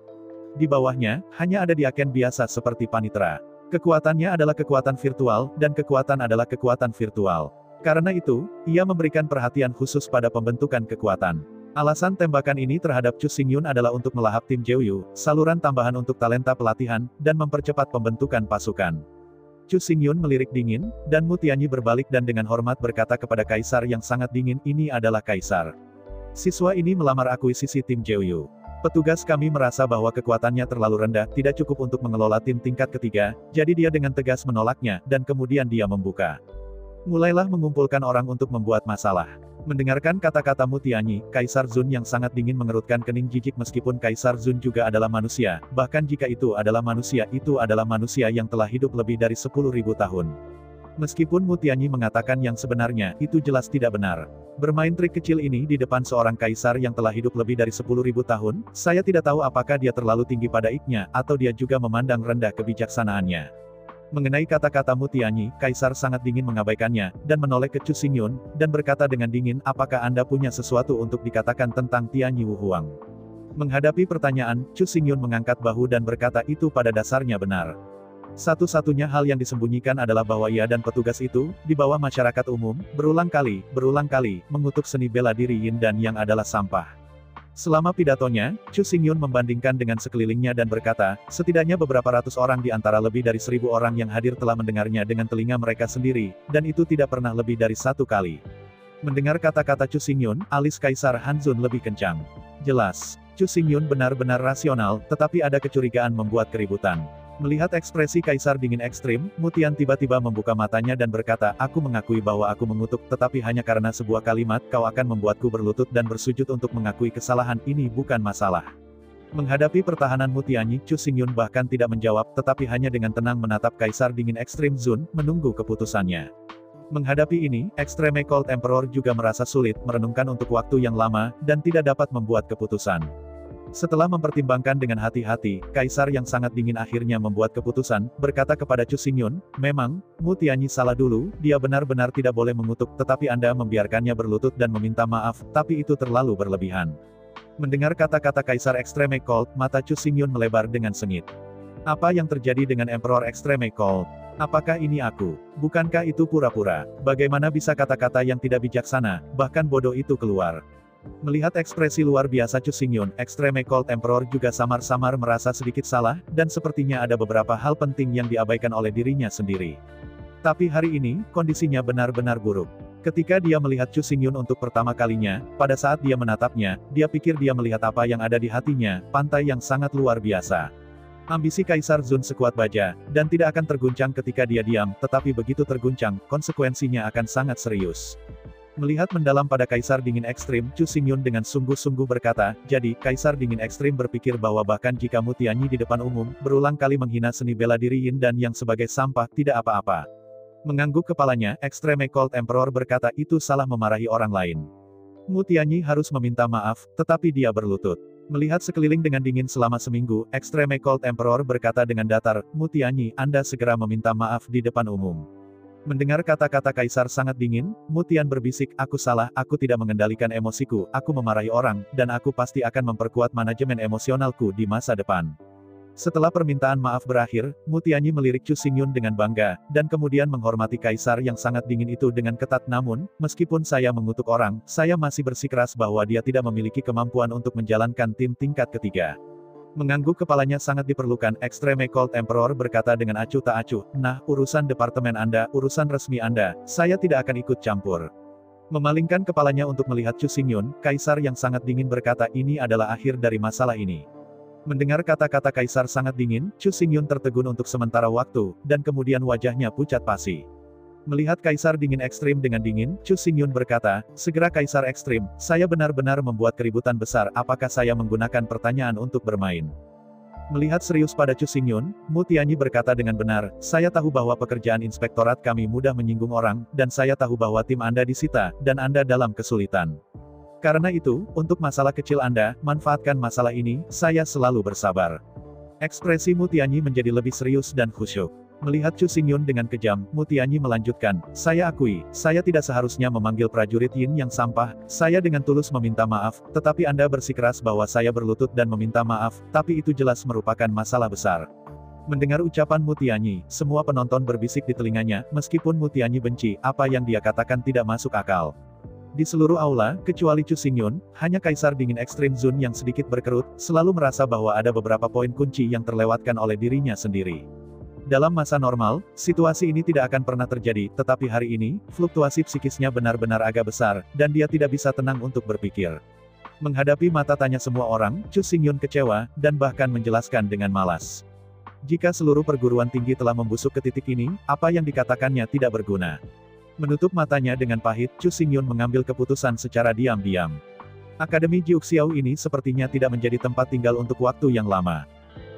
Di bawahnya, hanya ada diaken biasa seperti panitera. Kekuatannya adalah kekuatan virtual, dan kekuatan adalah kekuatan virtual. Karena itu, ia memberikan perhatian khusus pada pembentukan kekuatan. Alasan tembakan ini terhadap Chu Xingyun adalah untuk melahap tim Jeoyu, saluran tambahan untuk talenta pelatihan, dan mempercepat pembentukan pasukan. Chu Xingyun melirik dingin, dan Mu Tianyi berbalik dan dengan hormat berkata kepada kaisar yang sangat dingin, ini adalah kaisar. Siswa ini melamar akuisisi tim Jeoyu. Petugas kami merasa bahwa kekuatannya terlalu rendah, tidak cukup untuk mengelola tim tingkat ketiga, jadi dia dengan tegas menolaknya, dan kemudian dia membuka. Mulailah mengumpulkan orang untuk membuat masalah. Mendengarkan kata-kata Mu Tianyi, Kaisar Zun yang sangat dingin mengerutkan kening jijik meskipun Kaisar Zun juga adalah manusia, bahkan jika itu adalah manusia yang telah hidup lebih dari 10.000 tahun. Meskipun Mu Tianyi mengatakan yang sebenarnya, itu jelas tidak benar. Bermain trik kecil ini di depan seorang kaisar yang telah hidup lebih dari 10.000 tahun, saya tidak tahu apakah dia terlalu tinggi pada iknya, atau dia juga memandang rendah kebijaksanaannya. Mengenai kata-kata Mu Tianyi, Kaisar sangat dingin mengabaikannya, dan menoleh ke Chu Xingyun, dan berkata dengan dingin, apakah Anda punya sesuatu untuk dikatakan tentang Tianyi Wu Huang? Menghadapi pertanyaan, Chu Xingyun mengangkat bahu dan berkata itu pada dasarnya benar. Satu-satunya hal yang disembunyikan adalah bahwa ia dan petugas itu, di bawah masyarakat umum, berulang kali, mengutuk seni bela diri Yin dan Yang adalah sampah. Selama pidatonya, Chu Xingyun membandingkan dengan sekelilingnya dan berkata, setidaknya beberapa ratus orang di antara lebih dari 1.000 orang yang hadir telah mendengarnya dengan telinga mereka sendiri, dan itu tidak pernah lebih dari 1 kali. Mendengar kata-kata Chu Xingyun, alis Kaisar Hanzun lebih kencang. Jelas, Chu Xingyun benar-benar rasional, tetapi ada kecurigaan membuat keributan. Melihat ekspresi Kaisar dingin ekstrim, Mu Tian tiba-tiba membuka matanya dan berkata, aku mengakui bahwa aku mengutuk, tetapi hanya karena sebuah kalimat, kau akan membuatku berlutut dan bersujud untuk mengakui kesalahan, ini bukan masalah. Menghadapi pertahanan Mu Tianyi, Chu Xingyun bahkan tidak menjawab, tetapi hanya dengan tenang menatap Kaisar dingin ekstrim Zun, menunggu keputusannya. Menghadapi ini, Extreme Cold Emperor juga merasa sulit, merenungkan untuk waktu yang lama, dan tidak dapat membuat keputusan. Setelah mempertimbangkan dengan hati-hati, Kaisar yang sangat dingin akhirnya membuat keputusan, berkata kepada Chu Xingyun, memang, Mu Tianyi salah dulu, dia benar-benar tidak boleh mengutuk, tetapi Anda membiarkannya berlutut dan meminta maaf, tapi itu terlalu berlebihan. Mendengar kata-kata Kaisar Extreme Cold, mata Chu Xingyun melebar dengan sengit. Apa yang terjadi dengan Emperor Extreme Cold? Apakah ini aku? Bukankah itu pura-pura? Bagaimana bisa kata-kata yang tidak bijaksana, bahkan bodoh itu keluar? Melihat ekspresi luar biasa Chu Xingyun, Extreme Cold Emperor juga samar-samar merasa sedikit salah, dan sepertinya ada beberapa hal penting yang diabaikan oleh dirinya sendiri. Tapi hari ini, kondisinya benar-benar buruk. Ketika dia melihat Chu Xingyun untuk pertama kalinya, pada saat dia menatapnya, dia pikir dia melihat apa yang ada di hatinya, pantai yang sangat luar biasa. Ambisi Kaisar Zun sekuat baja, dan tidak akan terguncang ketika dia diam, tetapi begitu terguncang, konsekuensinya akan sangat serius. Melihat mendalam pada Kaisar dingin ekstrim, Chu Xingyun dengan sungguh-sungguh berkata, jadi, Kaisar dingin ekstrim berpikir bahwa bahkan jika Mu Tianyi di depan umum, berulang kali menghina seni bela diri Yin dan Yang sebagai sampah, tidak apa-apa. Mengangguk kepalanya, Extreme Cold Emperor berkata itu salah memarahi orang lain. Mu Tianyi harus meminta maaf, tetapi dia berlutut. Melihat sekeliling dengan dingin selama seminggu, Extreme Cold Emperor berkata dengan datar, Mu Tianyi, Anda segera meminta maaf di depan umum. Mendengar kata-kata Kaisar sangat dingin, Mu Tian berbisik, aku salah, aku tidak mengendalikan emosiku, aku memarahi orang, dan aku pasti akan memperkuat manajemen emosionalku di masa depan. Setelah permintaan maaf berakhir, Mu Tianyi melirik Chu Xingyun dengan bangga, dan kemudian menghormati Kaisar yang sangat dingin itu dengan ketat namun, meskipun saya mengutuk orang, saya masih bersikeras bahwa dia tidak memiliki kemampuan untuk menjalankan tim tingkat ketiga. Mengangguk kepalanya sangat diperlukan, Extreme Cold Emperor berkata dengan acuh tak acuh, nah, urusan departemen Anda, urusan resmi Anda, saya tidak akan ikut campur. Memalingkan kepalanya untuk melihat Chu Xingyun, Kaisar yang sangat dingin berkata ini adalah akhir dari masalah ini. Mendengar kata-kata Kaisar sangat dingin, Chu Xingyun tertegun untuk sementara waktu, dan kemudian wajahnya pucat pasi. Melihat Kaisar dingin ekstrim dengan dingin, Chu Xingyun berkata, segera Kaisar ekstrim, saya benar-benar membuat keributan besar, apakah saya menggunakan pertanyaan untuk bermain? Melihat serius pada Chu Xingyun, Mu Tianyi berkata dengan benar, saya tahu bahwa pekerjaan inspektorat kami mudah menyinggung orang, dan saya tahu bahwa tim Anda disita, dan Anda dalam kesulitan. Karena itu, untuk masalah kecil Anda, manfaatkan masalah ini, saya selalu bersabar. Ekspresi Mu Tianyi menjadi lebih serius dan khusyuk. Melihat Chu Xingyun dengan kejam, Mu Tianyi melanjutkan, saya akui, saya tidak seharusnya memanggil prajurit Yin yang sampah, saya dengan tulus meminta maaf, tetapi Anda bersikeras bahwa saya berlutut dan meminta maaf, tapi itu jelas merupakan masalah besar. Mendengar ucapan Mu Tianyi, semua penonton berbisik di telinganya, meskipun Mu Tianyi benci, apa yang dia katakan tidak masuk akal. Di seluruh aula, kecuali Chu Xingyun, hanya Kaisar Dingin Ekstrim Zun yang sedikit berkerut, selalu merasa bahwa ada beberapa poin kunci yang terlewatkan oleh dirinya sendiri. Dalam masa normal, situasi ini tidak akan pernah terjadi, tetapi hari ini, fluktuasi psikisnya benar-benar agak besar, dan dia tidak bisa tenang untuk berpikir. Menghadapi mata tanya semua orang, Chu Xingyun kecewa, dan bahkan menjelaskan dengan malas. Jika seluruh perguruan tinggi telah membusuk ke titik ini, apa yang dikatakannya tidak berguna. Menutup matanya dengan pahit, Chu Xingyun mengambil keputusan secara diam-diam. Akademi Jiuxiao ini sepertinya tidak menjadi tempat tinggal untuk waktu yang lama.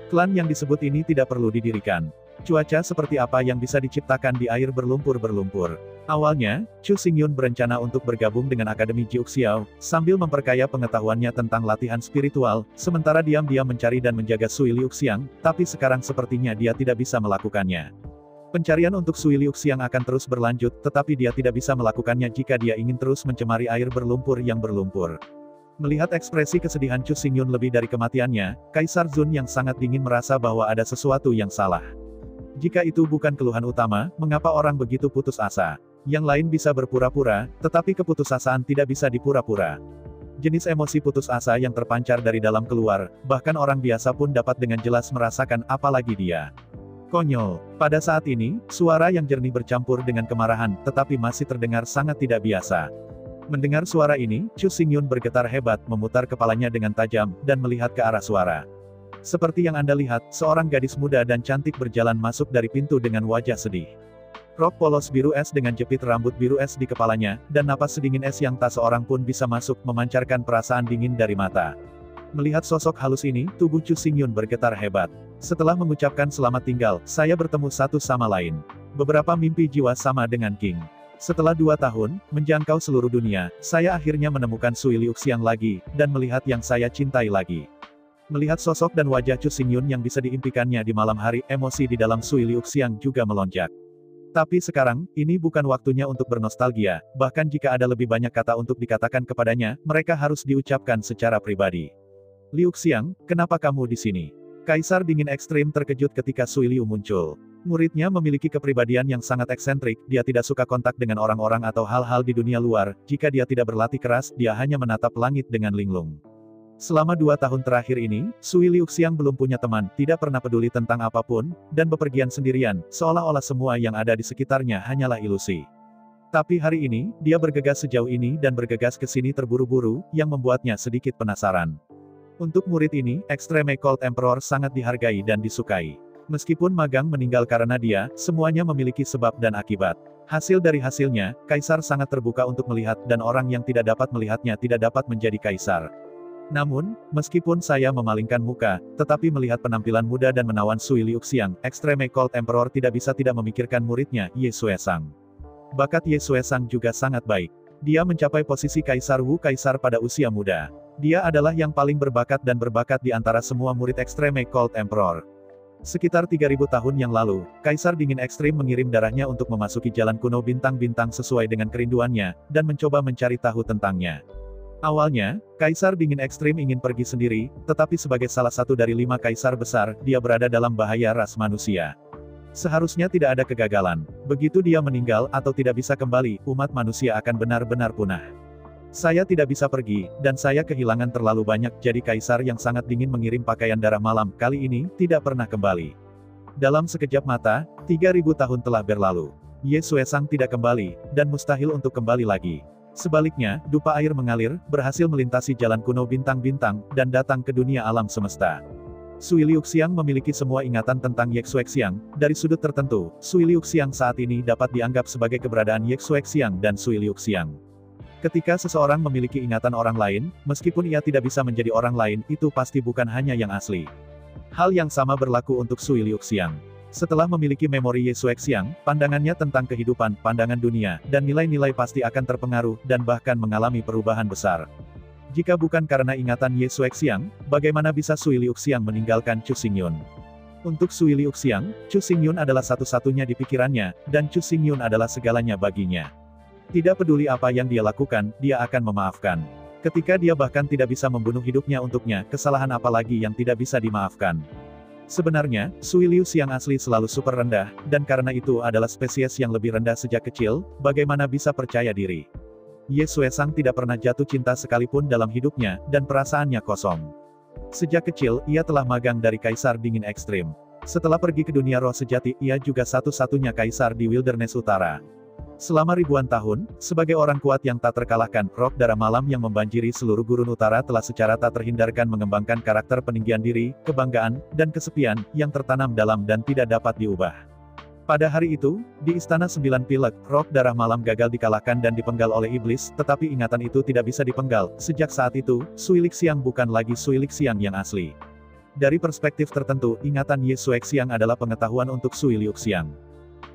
Klan yang disebut ini tidak perlu didirikan. Cuaca seperti apa yang bisa diciptakan di air berlumpur-berlumpur. Awalnya, Chu Xingyun berencana untuk bergabung dengan Akademi Jiuxiao, sambil memperkaya pengetahuannya tentang latihan spiritual, sementara diam-diam mencari dan menjaga Sui Liuxiang, tapi sekarang sepertinya dia tidak bisa melakukannya. Pencarian untuk Sui Liuxiang akan terus berlanjut, tetapi dia tidak bisa melakukannya jika dia ingin terus mencemari air berlumpur yang berlumpur. Melihat ekspresi kesedihan Chu Xingyun lebih dari kematiannya, Kaisar Zun yang sangat dingin merasa bahwa ada sesuatu yang salah. Jika itu bukan keluhan utama, mengapa orang begitu putus asa? Yang lain bisa berpura-pura, tetapi keputusasaan tidak bisa dipura-pura. Jenis emosi putus asa yang terpancar dari dalam keluar, bahkan orang biasa pun dapat dengan jelas merasakan, apalagi dia. Konyol. Pada saat ini, suara yang jernih bercampur dengan kemarahan, tetapi masih terdengar sangat tidak biasa. Mendengar suara ini, Chu Xingyun bergetar hebat, memutar kepalanya dengan tajam, dan melihat ke arah suara. Seperti yang Anda lihat, seorang gadis muda dan cantik berjalan masuk dari pintu dengan wajah sedih. Rok polos biru es dengan jepit rambut biru es di kepalanya, dan napas sedingin es yang tak seorang pun bisa masuk, memancarkan perasaan dingin dari mata. Melihat sosok halus ini, tubuh Chu Xingyun bergetar hebat. Setelah mengucapkan selamat tinggal, saya bertemu satu sama lain. Beberapa mimpi jiwa sama dengan King. Setelah 2 tahun, menjangkau seluruh dunia, saya akhirnya menemukan Sui Liuxiang lagi, dan melihat yang saya cintai lagi. Melihat sosok dan wajah Chu Xingyun yang bisa diimpikannya di malam hari, emosi di dalam Sui Liuxiang juga melonjak. Tapi sekarang, ini bukan waktunya untuk bernostalgia, bahkan jika ada lebih banyak kata untuk dikatakan kepadanya, mereka harus diucapkan secara pribadi. Liuxiang, kenapa kamu di sini? Kaisar Dingin Ekstrim terkejut ketika Sui Liu muncul. Muridnya memiliki kepribadian yang sangat eksentrik, dia tidak suka kontak dengan orang-orang atau hal-hal di dunia luar, jika dia tidak berlatih keras, dia hanya menatap langit dengan linglung. Selama 2 tahun terakhir ini, Sui Liuxiang belum punya teman, tidak pernah peduli tentang apapun, dan bepergian sendirian, seolah-olah semua yang ada di sekitarnya hanyalah ilusi. Tapi hari ini, dia bergegas sejauh ini dan bergegas ke sini terburu-buru, yang membuatnya sedikit penasaran. Untuk murid ini, Extreme Cold Emperor sangat dihargai dan disukai. Meskipun magang meninggal karena dia, semuanya memiliki sebab dan akibat. Hasil dari hasilnya, Kaisar sangat terbuka untuk melihat, dan orang yang tidak dapat melihatnya tidak dapat menjadi Kaisar. Namun, meskipun saya memalingkan muka, tetapi melihat penampilan muda dan menawan Sui Liuxiang, Extreme Cold Emperor tidak bisa tidak memikirkan muridnya, Ye Xuesang. Bakat Ye Xuesang juga sangat baik. Dia mencapai posisi Kaisar Wu Kaisar pada usia muda. Dia adalah yang paling berbakat dan berbakat di antara semua murid Extreme Cold Emperor. Sekitar 3000 tahun yang lalu, Kaisar Dingin Ekstrim mengirim darahnya untuk memasuki jalan kuno bintang-bintang sesuai dengan kerinduannya, dan mencoba mencari tahu tentangnya. Awalnya, Kaisar Dingin Ekstrim ingin pergi sendiri, tetapi sebagai salah satu dari 5 kaisar besar, dia berada dalam bahaya ras manusia. Seharusnya tidak ada kegagalan. Begitu dia meninggal atau tidak bisa kembali, umat manusia akan benar-benar punah. Saya tidak bisa pergi, dan saya kehilangan terlalu banyak, jadi kaisar yang sangat dingin mengirim pakaian darah malam, kali ini, tidak pernah kembali. Dalam sekejap mata, 3000 tahun telah berlalu. Ye Xuesang tidak kembali, dan mustahil untuk kembali lagi. Sebaliknya, dupa air mengalir, berhasil melintasi jalan kuno bintang-bintang, dan datang ke dunia alam semesta. Sui Liuxiang memiliki semua ingatan tentang Ye Xuexiang. Dari sudut tertentu, Sui Liuxiang saat ini dapat dianggap sebagai keberadaan Ye Xuexiang dan Sui Liuxiang. Ketika seseorang memiliki ingatan orang lain, meskipun ia tidak bisa menjadi orang lain, itu pasti bukan hanya yang asli. Hal yang sama berlaku untuk Sui Liuxiang. Setelah memiliki memori Ye Xuexiang, pandangannya tentang kehidupan, pandangan dunia, dan nilai-nilai pasti akan terpengaruh, dan bahkan mengalami perubahan besar. Jika bukan karena ingatan Ye Xuexiang, bagaimana bisa Sui Liuxiang meninggalkan Chu Xingyun? Untuk Sui Liuxiang, Chu Xingyun adalah satu-satunya di pikirannya, dan Chu Xingyun adalah segalanya baginya. Tidak peduli apa yang dia lakukan, dia akan memaafkan. Ketika dia bahkan tidak bisa membunuh hidupnya untuknya, kesalahan apa lagi yang tidak bisa dimaafkan. Sebenarnya, Sui Liuxiang asli selalu super rendah, dan karena itu adalah spesies yang lebih rendah sejak kecil, bagaimana bisa percaya diri. Ye Xuesang tidak pernah jatuh cinta sekalipun dalam hidupnya, dan perasaannya kosong. Sejak kecil, ia telah magang dari Kaisar Dingin Ekstrim. Setelah pergi ke dunia roh sejati, ia juga satu-satunya kaisar di Wilderness Utara. Selama ribuan tahun, sebagai orang kuat yang tak terkalahkan, roh darah malam yang membanjiri seluruh gurun utara telah secara tak terhindarkan mengembangkan karakter peninggian diri, kebanggaan, dan kesepian, yang tertanam dalam dan tidak dapat diubah. Pada hari itu, di Istana Sembilan Pilek, roh darah malam gagal dikalahkan dan dipenggal oleh iblis, tetapi ingatan itu tidak bisa dipenggal. Sejak saat itu, Sui Liuxiang bukan lagi Sui Liuxiang yang asli. Dari perspektif tertentu, ingatan Ye Xuexiang adalah pengetahuan untuk Sui Liuxiang.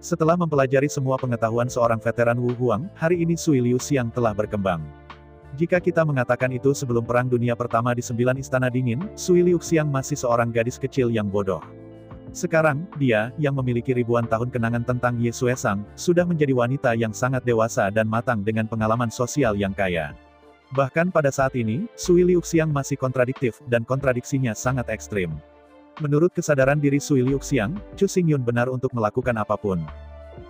Setelah mempelajari semua pengetahuan seorang veteran Wu Huang, hari ini Sui Liuxiang telah berkembang. Jika kita mengatakan itu sebelum Perang Dunia Pertama di 9 Istana Dingin, Sui Liuxiang masih seorang gadis kecil yang bodoh. Sekarang, dia, yang memiliki ribuan tahun kenangan tentang Ye Xuesang, sudah menjadi wanita yang sangat dewasa dan matang dengan pengalaman sosial yang kaya. Bahkan pada saat ini, Sui Liuxiang masih kontradiktif, dan kontradiksinya sangat ekstrim. Menurut kesadaran diri Sui Liuxiang, Chu Xingyun benar untuk melakukan apapun.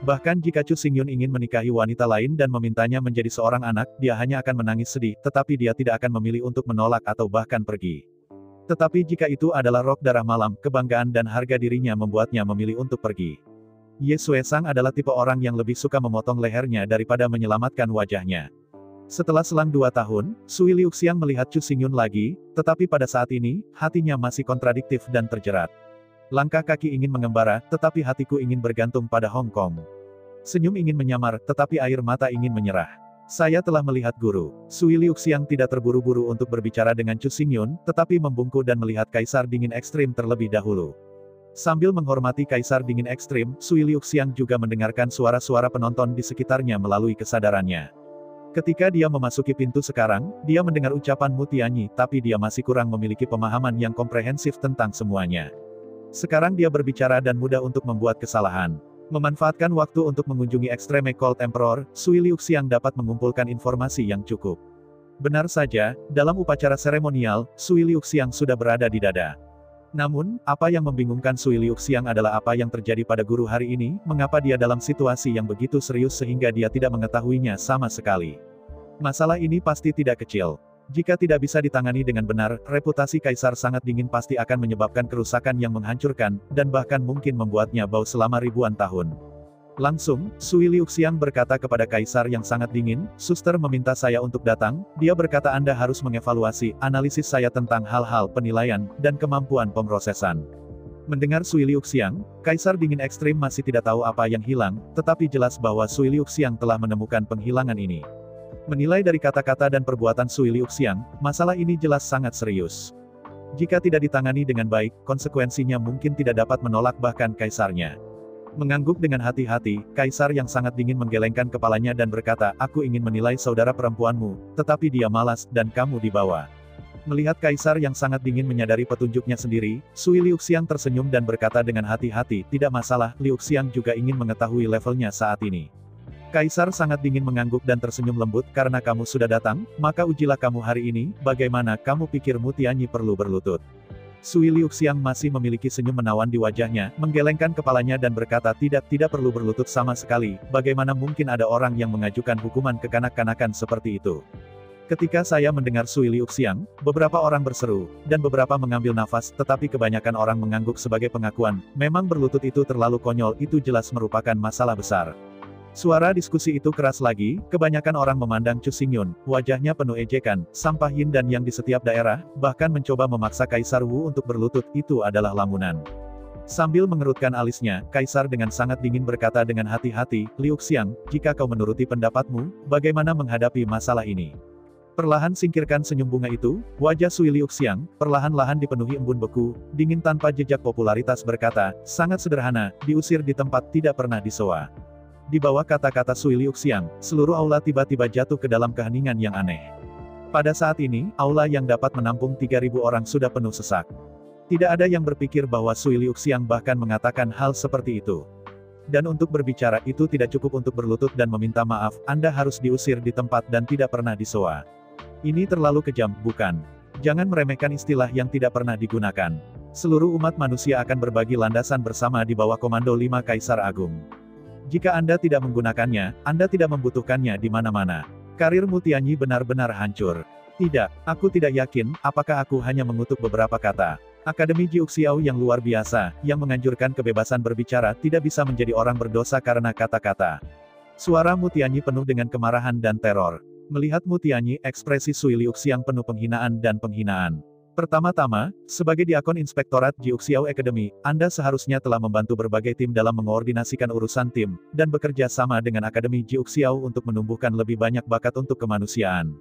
Bahkan jika Chu Xingyun ingin menikahi wanita lain dan memintanya menjadi seorang anak, dia hanya akan menangis sedih, tetapi dia tidak akan memilih untuk menolak atau bahkan pergi. Tetapi jika itu adalah roh darah malam, kebanggaan dan harga dirinya membuatnya memilih untuk pergi. Ye Xuesang adalah tipe orang yang lebih suka memotong lehernya daripada menyelamatkan wajahnya. Setelah selang 2 tahun, Sui Liuxiang melihat Chu Xingyun lagi, tetapi pada saat ini, hatinya masih kontradiktif dan terjerat. Langkah kaki ingin mengembara, tetapi hatiku ingin bergantung pada Hong Kong. Senyum ingin menyamar, tetapi air mata ingin menyerah. Saya telah melihat guru. Sui Liuxiang tidak terburu-buru untuk berbicara dengan Chu Xingyun, tetapi membungkuk dan melihat Kaisar Dingin Ekstrim terlebih dahulu. Sambil menghormati Kaisar Dingin Ekstrim, Sui Liuxiang juga mendengarkan suara-suara penonton di sekitarnya melalui kesadarannya. Ketika dia memasuki pintu sekarang, dia mendengar ucapan Mu Tianyi, tapi dia masih kurang memiliki pemahaman yang komprehensif tentang semuanya. Sekarang dia berbicara dan mudah untuk membuat kesalahan. Memanfaatkan waktu untuk mengunjungi Extreme Cold Emperor, Sui Liuxiang dapat mengumpulkan informasi yang cukup. Benar saja, dalam upacara seremonial, Sui Liuxiang sudah berada di dada. Namun, apa yang membingungkan Sui Liuxiang adalah apa yang terjadi pada guru hari ini, mengapa dia dalam situasi yang begitu serius sehingga dia tidak mengetahuinya sama sekali. Masalah ini pasti tidak kecil. Jika tidak bisa ditangani dengan benar, reputasi Kaisar Sangat Dingin pasti akan menyebabkan kerusakan yang menghancurkan, dan bahkan mungkin membuatnya bau selama ribuan tahun. Langsung, Sui Liuxiang berkata kepada Kaisar yang Sangat Dingin, "Suster meminta saya untuk datang." Dia berkata, "Anda harus mengevaluasi analisis saya tentang hal-hal penilaian, dan kemampuan pemrosesan." Mendengar Sui Liuxiang, Kaisar Dingin Ekstrim masih tidak tahu apa yang hilang, tetapi jelas bahwa Sui Liuxiang telah menemukan penghilangan ini. Menilai dari kata-kata dan perbuatan Sui Liuxiang, masalah ini jelas sangat serius. Jika tidak ditangani dengan baik, konsekuensinya mungkin tidak dapat menolak bahkan kaisarnya. Mengangguk dengan hati-hati, Kaisar yang Sangat Dingin menggelengkan kepalanya dan berkata, "Aku ingin menilai saudara perempuanmu, tetapi dia malas, dan kamu dibawa." Melihat Kaisar yang Sangat Dingin menyadari petunjuknya sendiri, Sui Liuxiang tersenyum dan berkata dengan hati-hati, "Tidak masalah, Liuxiang juga ingin mengetahui levelnya saat ini." Kaisar Sangat Dingin mengangguk dan tersenyum lembut, "Karena kamu sudah datang, maka ujilah kamu hari ini, bagaimana kamu pikir Mu Tianyi perlu berlutut?" Sui Liuxiang masih memiliki senyum menawan di wajahnya, menggelengkan kepalanya dan berkata, tidak perlu berlutut sama sekali, bagaimana mungkin ada orang yang mengajukan hukuman kekanak-kanakan seperti itu." Ketika saya mendengar Sui Liuxiang, beberapa orang berseru, dan beberapa mengambil nafas, tetapi kebanyakan orang mengangguk sebagai pengakuan, memang berlutut itu terlalu konyol, itu jelas merupakan masalah besar. Suara diskusi itu keras lagi, kebanyakan orang memandang Chu Xingyun, wajahnya penuh ejekan, sampah yin dan yang di setiap daerah, bahkan mencoba memaksa Kaisar Wu untuk berlutut, itu adalah lamunan. Sambil mengerutkan alisnya, Kaisar dengan sangat dingin berkata dengan hati-hati, "Liuxiang, jika kau menuruti pendapatmu, bagaimana menghadapi masalah ini?" Perlahan singkirkan senyum bunga itu, wajah Sui Liuxiang, perlahan-lahan dipenuhi embun beku, dingin tanpa jejak popularitas berkata, "Sangat sederhana, diusir di tempat tidak pernah disewa." Di bawah kata-kata Sui Liuxiang, seluruh aula tiba-tiba jatuh ke dalam keheningan yang aneh. Pada saat ini, aula yang dapat menampung 3.000 orang sudah penuh sesak. Tidak ada yang berpikir bahwa Sui Liuxiang bahkan mengatakan hal seperti itu. Dan untuk berbicara itu tidak cukup untuk berlutut dan meminta maaf, Anda harus diusir di tempat dan tidak pernah disewa. Ini terlalu kejam, bukan? Jangan meremehkan istilah yang tidak pernah digunakan. Seluruh umat manusia akan berbagi landasan bersama di bawah komando 5 Kaisar Agung. Jika Anda tidak menggunakannya, Anda tidak membutuhkannya di mana-mana. Karirmu Tianyi benar-benar hancur. Tidak, aku tidak yakin, apakah aku hanya mengutuk beberapa kata. Akademi Jiuxiao yang luar biasa, yang menganjurkan kebebasan berbicara tidak bisa menjadi orang berdosa karena kata-kata. Suara Mu Tianyi penuh dengan kemarahan dan teror. Melihat Mu Tianyi, ekspresi Sui Liuxiang penuh penghinaan dan penghinaan. Pertama-tama, sebagai diakon Inspektorat Jiuxiao Academy, Anda seharusnya telah membantu berbagai tim dalam mengoordinasikan urusan tim, dan bekerja sama dengan Akademi Jiuxiao untuk menumbuhkan lebih banyak bakat untuk kemanusiaan.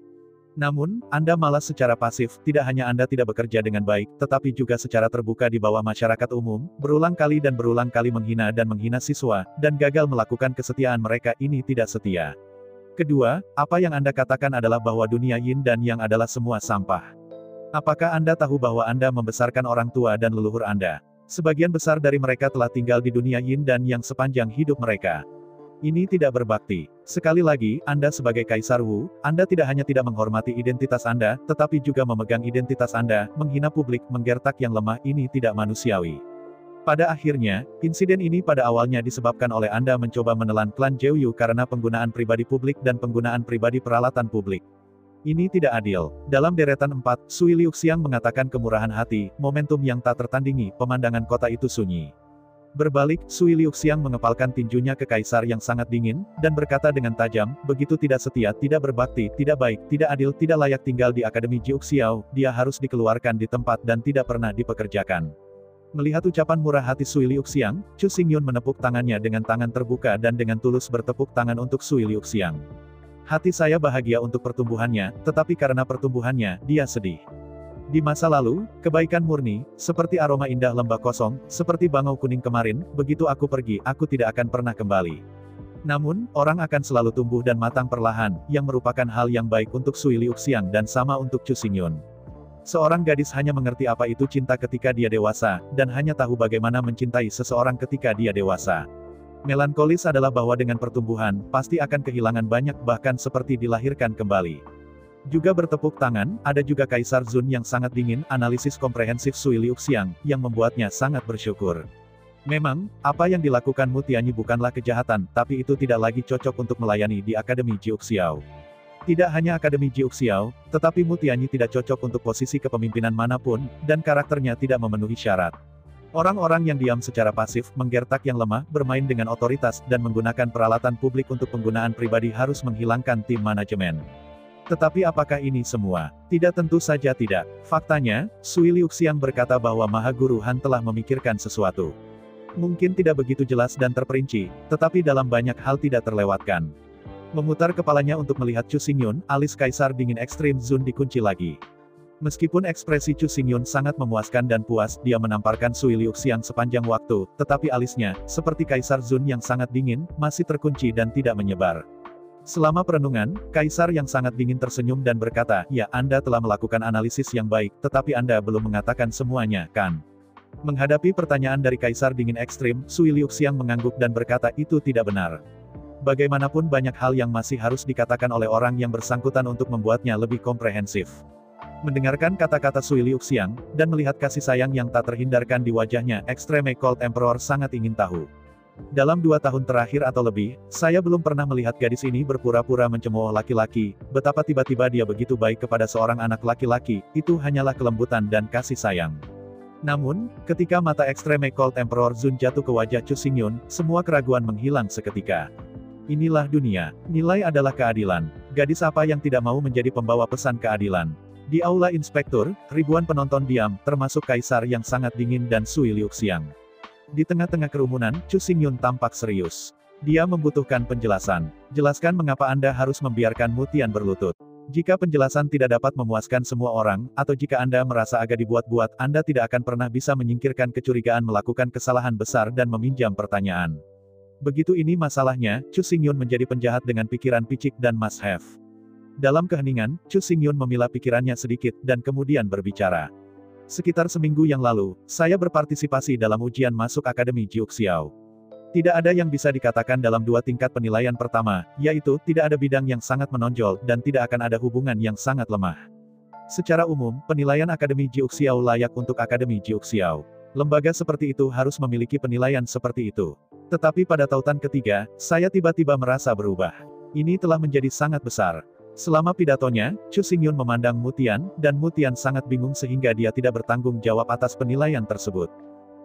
Namun, Anda malah secara pasif, tidak hanya Anda tidak bekerja dengan baik, tetapi juga secara terbuka di bawah masyarakat umum, berulang kali menghina dan menghina siswa, dan gagal melakukan kesetiaan mereka ini tidak setia. Kedua, apa yang Anda katakan adalah bahwa dunia yin dan yang adalah semua sampah. Apakah Anda tahu bahwa Anda membesarkan orang tua dan leluhur Anda? Sebagian besar dari mereka telah tinggal di dunia yin dan yang sepanjang hidup mereka. Ini tidak berbakti. Sekali lagi, Anda sebagai Kaisar Wu, Anda tidak hanya tidak menghormati identitas Anda, tetapi juga memegang identitas Anda, menghina publik, menggertak yang lemah, ini tidak manusiawi. Pada akhirnya, insiden ini pada awalnya disebabkan oleh Anda mencoba menelan klan Zhou karena penggunaan pribadi publik dan penggunaan pribadi peralatan publik. Ini tidak adil. Dalam deretan 4, Sui Liuxiang mengatakan kemurahan hati, momentum yang tak tertandingi, pemandangan kota itu sunyi. Berbalik, Sui Liuxiang mengepalkan tinjunya ke kaisar yang sangat dingin, dan berkata dengan tajam, begitu tidak setia, tidak berbakti, tidak baik, tidak adil, tidak layak tinggal di Akademi Jiuxiao, dia harus dikeluarkan di tempat dan tidak pernah dipekerjakan. Melihat ucapan murah hati Sui Liuxiang, Chu Xingyun menepuk tangannya dengan tangan terbuka dan dengan tulus bertepuk tangan untuk Sui Liuxiang. Hati saya bahagia untuk pertumbuhannya, tetapi karena pertumbuhannya, dia sedih. Di masa lalu, kebaikan murni, seperti aroma indah lembah kosong, seperti bangau kuning kemarin, begitu aku pergi, aku tidak akan pernah kembali. Namun, orang akan selalu tumbuh dan matang perlahan, yang merupakan hal yang baik untuk Sui Liuxiang dan sama untuk Chu Xingyun. Seorang gadis hanya mengerti apa itu cinta ketika dia dewasa, dan hanya tahu bagaimana mencintai seseorang ketika dia dewasa. Melankolis adalah bahwa dengan pertumbuhan, pasti akan kehilangan banyak bahkan seperti dilahirkan kembali. Juga bertepuk tangan, ada juga Kaisar Zun yang sangat dingin, analisis komprehensif Sui Liuxiang, yang membuatnya sangat bersyukur. Memang, apa yang dilakukan Mu Tianyi bukanlah kejahatan, tapi itu tidak lagi cocok untuk melayani di Akademi Jiuxiao. Tidak hanya Akademi Jiuxiao, tetapi Mu Tianyi tidak cocok untuk posisi kepemimpinan manapun, dan karakternya tidak memenuhi syarat. Orang-orang yang diam secara pasif, menggertak yang lemah, bermain dengan otoritas, dan menggunakan peralatan publik untuk penggunaan pribadi harus menghilangkan tim manajemen. Tetapi apakah ini semua? Tidak, tentu saja tidak. Faktanya, Sui Liuxiang berkata bahwa Maha Guru Han telah memikirkan sesuatu. Mungkin tidak begitu jelas dan terperinci, tetapi dalam banyak hal tidak terlewatkan. Memutar kepalanya untuk melihat Chu Xingyun, alis Kaisar dingin ekstrim Zun dikunci lagi. Meskipun ekspresi Chu Xingyun sangat memuaskan dan puas, dia menamparkan Sui Liuxiang sepanjang waktu, tetapi alisnya, seperti Kaisar Zun yang sangat dingin, masih terkunci dan tidak menyebar. Selama perenungan, Kaisar yang sangat dingin tersenyum dan berkata, ya, Anda telah melakukan analisis yang baik, tetapi Anda belum mengatakan semuanya, kan? Menghadapi pertanyaan dari Kaisar dingin ekstrim, Sui Liuxiang mengangguk dan berkata, itu tidak benar. Bagaimanapun banyak hal yang masih harus dikatakan oleh orang yang bersangkutan untuk membuatnya lebih komprehensif. Mendengarkan kata-kata Sui Liuxiang, dan melihat kasih sayang yang tak terhindarkan di wajahnya, Extreme Cold Emperor sangat ingin tahu. Dalam 2 tahun terakhir atau lebih, saya belum pernah melihat gadis ini berpura-pura mencemooh laki-laki, betapa tiba-tiba dia begitu baik kepada seorang anak laki-laki, itu hanyalah kelembutan dan kasih sayang. Namun, ketika mata Extreme Cold Emperor Zun jatuh ke wajah Chu Xingyun, semua keraguan menghilang seketika. Inilah dunia, nilai adalah keadilan. Gadis apa yang tidak mau menjadi pembawa pesan keadilan? Di aula inspektur, ribuan penonton diam, termasuk Kaisar yang sangat dingin dan Sui Liuxiang. Di tengah-tengah kerumunan, Chu Xingyun tampak serius. Dia membutuhkan penjelasan. Jelaskan mengapa Anda harus membiarkan Mu Tian berlutut. Jika penjelasan tidak dapat memuaskan semua orang, atau jika Anda merasa agak dibuat-buat, Anda tidak akan pernah bisa menyingkirkan kecurigaan melakukan kesalahan besar dan meminjam pertanyaan. Begitu ini masalahnya, Chu Xingyun menjadi penjahat dengan pikiran picik dan must have. Dalam keheningan, Chu Xingyun memilah pikirannya sedikit, dan kemudian berbicara. Sekitar seminggu yang lalu, saya berpartisipasi dalam ujian masuk Akademi Jiuxiao. Tidak ada yang bisa dikatakan dalam dua tingkat penilaian pertama, yaitu tidak ada bidang yang sangat menonjol dan tidak akan ada hubungan yang sangat lemah. Secara umum, penilaian Akademi Jiuxiao layak untuk Akademi Jiuxiao. Lembaga seperti itu harus memiliki penilaian seperti itu. Tetapi pada tautan ketiga, saya tiba-tiba merasa berubah. Ini telah menjadi sangat besar. Selama pidatonya, Chu Xingyun memandang Mutian, dan Mutian sangat bingung sehingga dia tidak bertanggung jawab atas penilaian tersebut.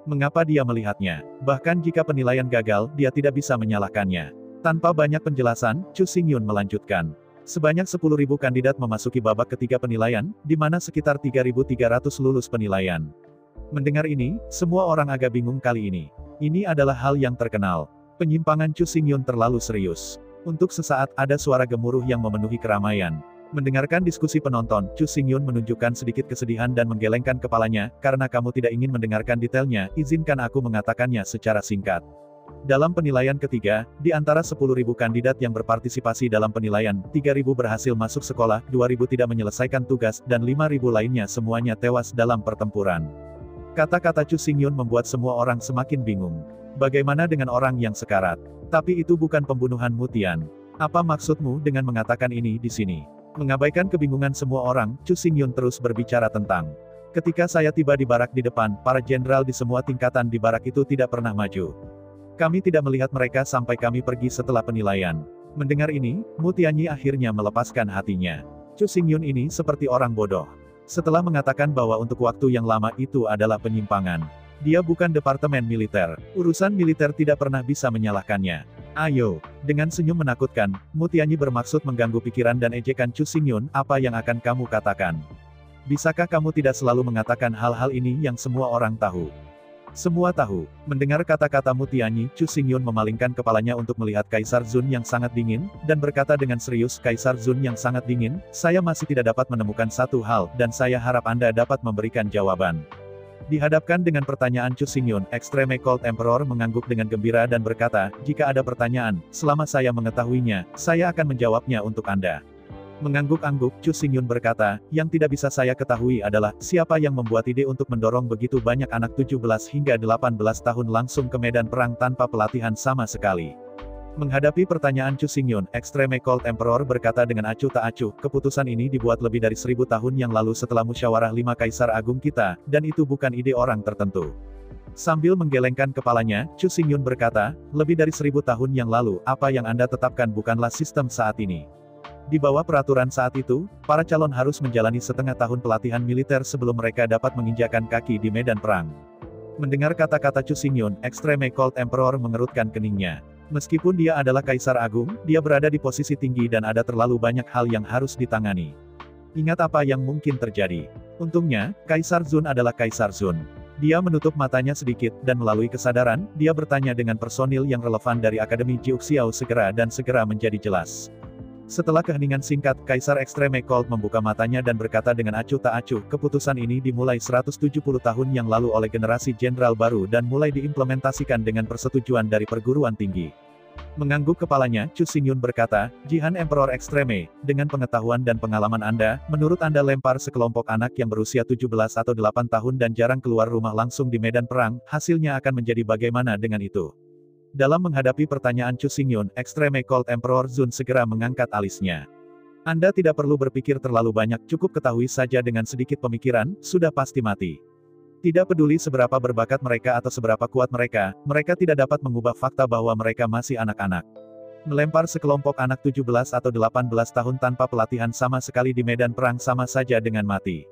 Mengapa dia melihatnya? Bahkan jika penilaian gagal, dia tidak bisa menyalahkannya. Tanpa banyak penjelasan, Chu Xingyun melanjutkan. Sebanyak 10.000 kandidat memasuki babak ketiga penilaian, di mana sekitar 3.300 lulus penilaian. Mendengar ini, semua orang agak bingung kali ini. Ini adalah hal yang terkenal. Penyimpangan Chu Xingyun terlalu serius. Untuk sesaat, ada suara gemuruh yang memenuhi keramaian. Mendengarkan diskusi penonton, Chu Xingyun menunjukkan sedikit kesedihan dan menggelengkan kepalanya, karena kamu tidak ingin mendengarkan detailnya, izinkan aku mengatakannya secara singkat. Dalam penilaian ketiga, di antara 10.000 kandidat yang berpartisipasi dalam penilaian, 3.000 berhasil masuk sekolah, 2.000 tidak menyelesaikan tugas, dan 5.000 lainnya semuanya tewas dalam pertempuran. Kata-kata Chu Xingyun membuat semua orang semakin bingung. Bagaimana dengan orang yang sekarat? Tapi itu bukan pembunuhan Mutian. Apa maksudmu dengan mengatakan ini di sini? Mengabaikan kebingungan semua orang, Chu Xingyun terus berbicara tentang. Ketika saya tiba di barak di depan, para jenderal di semua tingkatan di barak itu tidak pernah maju. Kami tidak melihat mereka sampai kami pergi setelah penilaian. Mendengar ini, Mutianyi akhirnya melepaskan hatinya. Chu Xingyun ini seperti orang bodoh. Setelah mengatakan bahwa untuk waktu yang lama itu adalah penyimpangan. Dia bukan departemen militer. Urusan militer tidak pernah bisa menyalahkannya. Ayo, dengan senyum menakutkan, Mutianyi bermaksud mengganggu pikiran dan ejekan Chu Xingyun, apa yang akan kamu katakan? Bisakah kamu tidak selalu mengatakan hal-hal ini yang semua orang tahu? Semua tahu. Mendengar kata-kata Mutianyi, Chu Xingyun memalingkan kepalanya untuk melihat Kaisar Zun yang sangat dingin, dan berkata dengan serius, Kaisar Zun yang sangat dingin, saya masih tidak dapat menemukan satu hal, dan saya harap Anda dapat memberikan jawaban. Dihadapkan dengan pertanyaan Chu Xingyun, Extreme Cold Emperor mengangguk dengan gembira dan berkata, jika ada pertanyaan, selama saya mengetahuinya, saya akan menjawabnya untuk Anda. Mengangguk-angguk, Chu Xingyun berkata, yang tidak bisa saya ketahui adalah, siapa yang membuat ide untuk mendorong begitu banyak anak 17 hingga 18 tahun langsung ke medan perang tanpa pelatihan sama sekali. Menghadapi pertanyaan Chu Xingyun, Extreme Cold Emperor berkata dengan acuh tak acuh, keputusan ini dibuat lebih dari 1000 tahun yang lalu setelah musyawarah 5 kaisar agung kita, dan itu bukan ide orang tertentu. Sambil menggelengkan kepalanya, Chu Xingyun berkata, lebih dari 1000 tahun yang lalu, apa yang Anda tetapkan bukanlah sistem saat ini. Di bawah peraturan saat itu, para calon harus menjalani setengah tahun pelatihan militer sebelum mereka dapat menginjakan kaki di medan perang. Mendengar kata-kata Chu Xingyun, Extreme Cold Emperor mengerutkan keningnya. Meskipun dia adalah Kaisar Agung, dia berada di posisi tinggi dan ada terlalu banyak hal yang harus ditangani. Ingat apa yang mungkin terjadi. Untungnya, Kaisar Zun adalah Kaisar Zun. Dia menutup matanya sedikit, dan melalui kesadaran, dia bertanya dengan personil yang relevan dari Akademi Jiuxiao segera menjadi jelas. Setelah keheningan singkat, Kaisar Extreme Cold membuka matanya dan berkata dengan acuh tak acuh, keputusan ini dimulai 170 tahun yang lalu oleh generasi jenderal baru dan mulai diimplementasikan dengan persetujuan dari perguruan tinggi. Mengangguk kepalanya, Chu Xingyun berkata, Jihan Emperor Extreme, dengan pengetahuan dan pengalaman Anda, menurut Anda lempar sekelompok anak yang berusia 17 atau 8 tahun dan jarang keluar rumah langsung di medan perang, hasilnya akan menjadi bagaimana dengan itu? Dalam menghadapi pertanyaan Chu Xingyun, Extreme Cold Emperor Zun segera mengangkat alisnya. Anda tidak perlu berpikir terlalu banyak, cukup ketahui saja dengan sedikit pemikiran, sudah pasti mati. Tidak peduli seberapa berbakat mereka atau seberapa kuat mereka tidak dapat mengubah fakta bahwa mereka masih anak-anak. Melempar sekelompok anak 17 atau 18 tahun tanpa pelatihan sama sekali di medan perang sama saja dengan mati.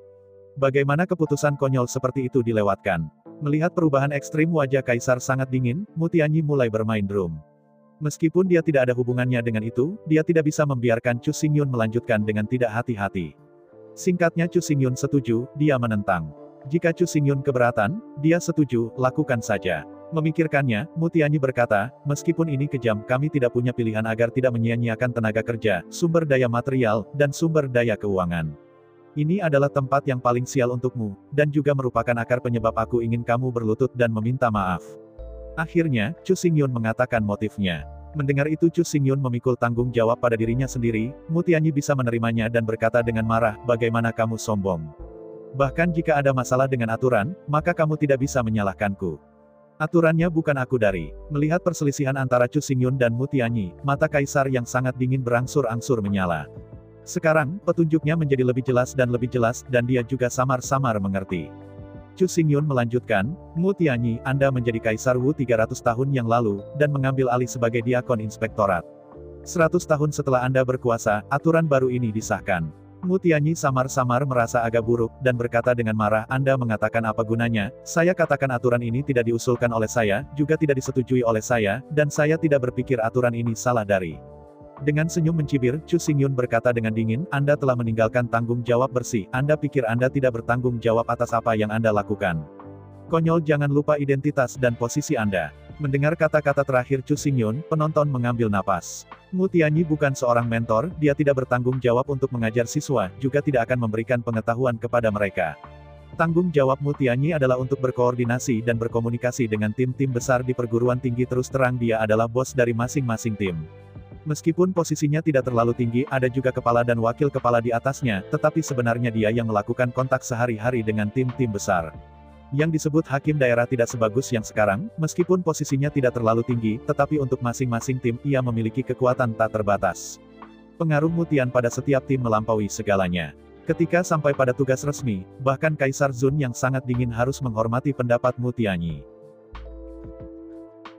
Bagaimana keputusan konyol seperti itu dilewatkan? Melihat perubahan ekstrim wajah Kaisar sangat dingin, Mutianyi mulai bermain drum. Meskipun dia tidak ada hubungannya dengan itu, dia tidak bisa membiarkan Chu Xingyun melanjutkan dengan tidak hati-hati. Singkatnya Chu Xingyun setuju, dia menentang. Jika Chu Xingyun keberatan, dia setuju, lakukan saja. Memikirkannya, Mutianyi berkata, meskipun ini kejam, kami tidak punya pilihan agar tidak menyia-nyiakan tenaga kerja, sumber daya material, dan sumber daya keuangan. Ini adalah tempat yang paling sial untukmu, dan juga merupakan akar penyebab aku ingin kamu berlutut dan meminta maaf. Akhirnya, Chu Xingyun mengatakan motifnya. Mendengar itu Chu Xingyun memikul tanggung jawab pada dirinya sendiri, Mutianyi bisa menerimanya dan berkata dengan marah, bagaimana kamu sombong? Bahkan jika ada masalah dengan aturan, maka kamu tidak bisa menyalahkanku. Aturannya bukan aku dari. Melihat perselisihan antara Chu Xingyun dan Mu Tianyi, mata kaisar yang sangat dingin berangsur-angsur menyala. Sekarang, petunjuknya menjadi lebih jelas, dan dia juga samar-samar mengerti. Chu Xingyun melanjutkan, Mu Tianyi, Anda menjadi Kaisar Wu 300 tahun yang lalu, dan mengambil alih sebagai Diakon Inspektorat. 100 tahun setelah Anda berkuasa, aturan baru ini disahkan. Mu Tianyi samar-samar merasa agak buruk, dan berkata dengan marah, Anda mengatakan apa gunanya? Saya katakan aturan ini tidak diusulkan oleh saya, juga tidak disetujui oleh saya, dan saya tidak berpikir aturan ini salah dari. Dengan senyum mencibir, Chu Xingyun berkata dengan dingin, Anda telah meninggalkan tanggung jawab bersih, Anda pikir Anda tidak bertanggung jawab atas apa yang Anda lakukan. Konyol, jangan lupa identitas dan posisi Anda. Mendengar kata-kata terakhir Chu Xingyun, penonton mengambil napas. Mu Tianyi bukan seorang mentor, dia tidak bertanggung jawab untuk mengajar siswa, juga tidak akan memberikan pengetahuan kepada mereka. Tanggung jawab Mu Tianyi adalah untuk berkoordinasi dan berkomunikasi dengan tim-tim besar di perguruan tinggi. Terus terang dia adalah bos dari masing-masing tim. Meskipun posisinya tidak terlalu tinggi, ada juga kepala dan wakil kepala di atasnya, tetapi sebenarnya dia yang melakukan kontak sehari-hari dengan tim-tim besar. Yang disebut hakim daerah tidak sebagus yang sekarang, meskipun posisinya tidak terlalu tinggi, tetapi untuk masing-masing tim, ia memiliki kekuatan tak terbatas. Pengaruh Mu Tian pada setiap tim melampaui segalanya. Ketika sampai pada tugas resmi, bahkan Kaisar Zun yang sangat dingin harus menghormati pendapat Mu Tianyi.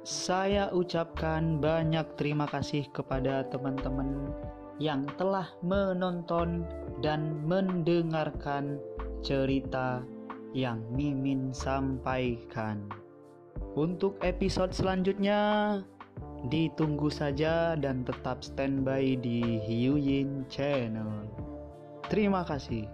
Saya ucapkan banyak terima kasih kepada teman-teman yang telah menonton dan mendengarkan cerita yang Mimin sampaikan. Untuk episode selanjutnya, ditunggu saja dan tetap standby di Hiu Yin Channel. Terima kasih.